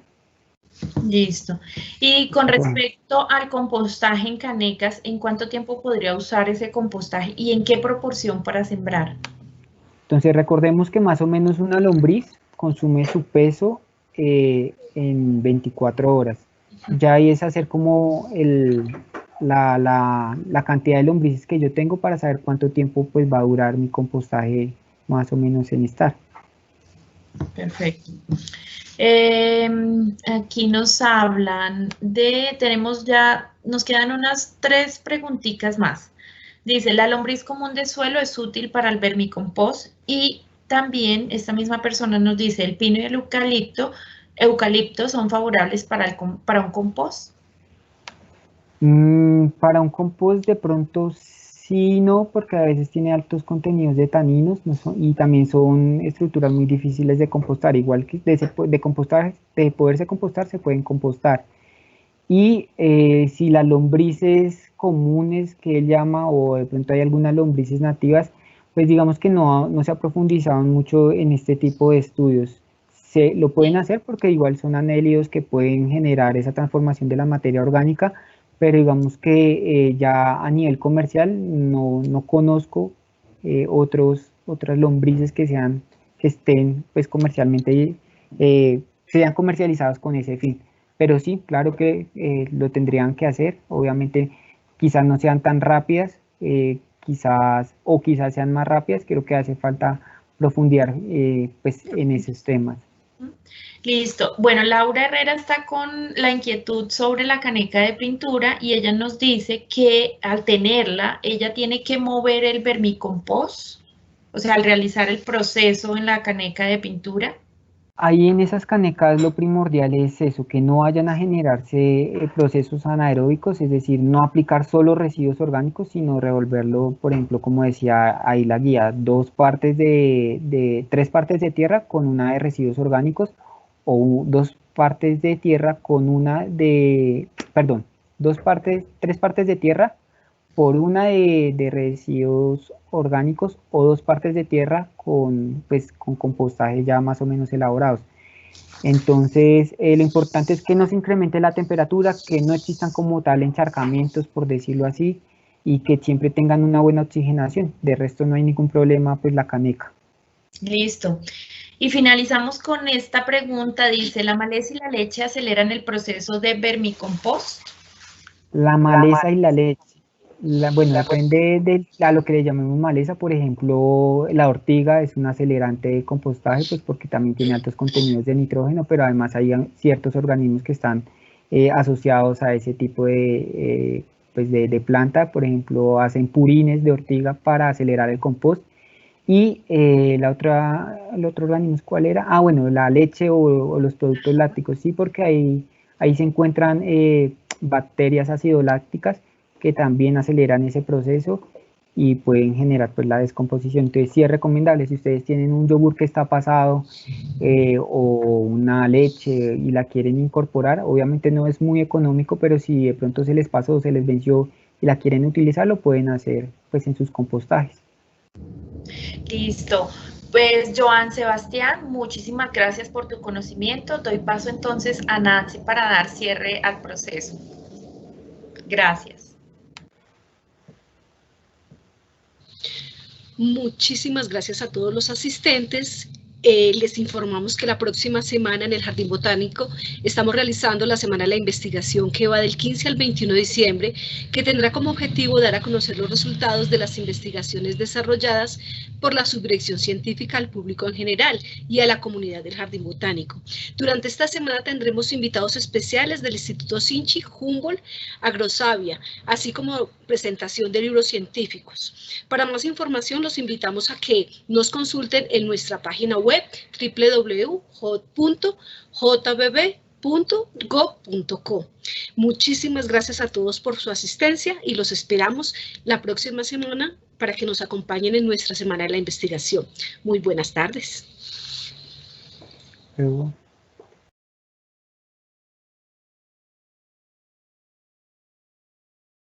Listo. Y con respecto al compostaje en canecas, ¿en cuánto tiempo podría usar ese compostaje y en qué proporción para sembrar? Entonces recordemos que más o menos una lombriz consume su peso en 24 horas. Ya ahí es hacer como la cantidad de lombrices que yo tengo para saber cuánto tiempo pues va a durar mi compostaje más o menos en estar. Perfecto. Aquí nos hablan nos quedan unas 3 preguntitas más. Dice, la lombriz común de suelo es útil para el vermicompost, y también esta misma persona nos dice, el pino y el eucalipto son favorables para un compost. Para un compost de pronto sí, no, porque a veces tiene altos contenidos de taninos, y también son estructuras muy difíciles de compostar, igual que de poderse compostar, se pueden compostar. Y si las lombrices comunes que él llama, o de pronto hay algunas lombrices nativas, pues digamos que no se ha profundizado mucho en este tipo de estudios. Se lo pueden hacer porque igual son anélidos que pueden generar esa transformación de la materia orgánica, pero digamos que ya a nivel comercial no conozco otras lombrices que estén pues comercialmente, sean comercializados con ese fin. Pero sí, claro que lo tendrían que hacer. Obviamente quizás no sean tan rápidas, quizás sean más rápidas. Creo que hace falta profundizar pues en esos temas. Listo. Bueno, Laura Herrera está con la inquietud sobre la caneca de pintura, y ella nos dice que al tenerla, ella tiene que mover el vermicompost, o sea, al realizar el proceso en la caneca de pintura. Ahí en esas canecas lo primordial es eso, que no vayan a generarse procesos anaeróbicos, es decir, no aplicar solo residuos orgánicos, sino revolverlo, por ejemplo, como decía ahí la guía, tres partes de tierra con una de residuos orgánicos, o dos partes de tierra con tres partes de tierra por una de residuos orgánicos, o dos partes de tierra con compostaje ya más o menos elaborados. Entonces, lo importante es que no se incremente la temperatura, que no existan como tal encharcamientos, por decirlo así, y que siempre tengan una buena oxigenación. De resto no hay ningún problema, pues la caneca. Listo. Y finalizamos con esta pregunta. Dice, ¿la maleza y la leche aceleran el proceso de vermicompost? La maleza y la leche. Bueno, depende a lo que le llamemos maleza. Por ejemplo, la ortiga es un acelerante de compostaje, pues porque también tiene altos contenidos de nitrógeno, pero además hay ciertos organismos que están asociados a ese tipo de planta. Por ejemplo, hacen purines de ortiga para acelerar el compost. Y el otro organismo, ¿cuál era? Ah, bueno, la leche o los productos lácticos, sí, porque ahí se encuentran bacterias acidolácticas que también aceleran ese proceso y pueden generar pues la descomposición. Entonces sí es recomendable, si ustedes tienen un yogur que está pasado o una leche y la quieren incorporar, obviamente no es muy económico, pero si de pronto se les pasó, se les venció y la quieren utilizar, lo pueden hacer pues en sus compostajes. Listo. Pues Joan Sebastián, muchísimas gracias por tu conocimiento. Doy paso entonces a Nancy para dar cierre al proceso. Gracias. Muchísimas gracias a todos los asistentes. Les informamos que la próxima semana en el Jardín Botánico estamos realizando la Semana de la Investigación que va del 15 al 21 de diciembre, que tendrá como objetivo dar a conocer los resultados de las investigaciones desarrolladas por la Subdirección Científica al público en general y a la comunidad del Jardín Botánico. Durante esta semana tendremos invitados especiales del Instituto Sinchi, Humboldt, Agrosavia, así como presentación de libros científicos. Para más información los invitamos a que nos consulten en nuestra página web www.jbb.gov.co. Muchísimas gracias a todos por su asistencia y los esperamos la próxima semana para que nos acompañen en nuestra Semana de la Investigación. Muy buenas tardes.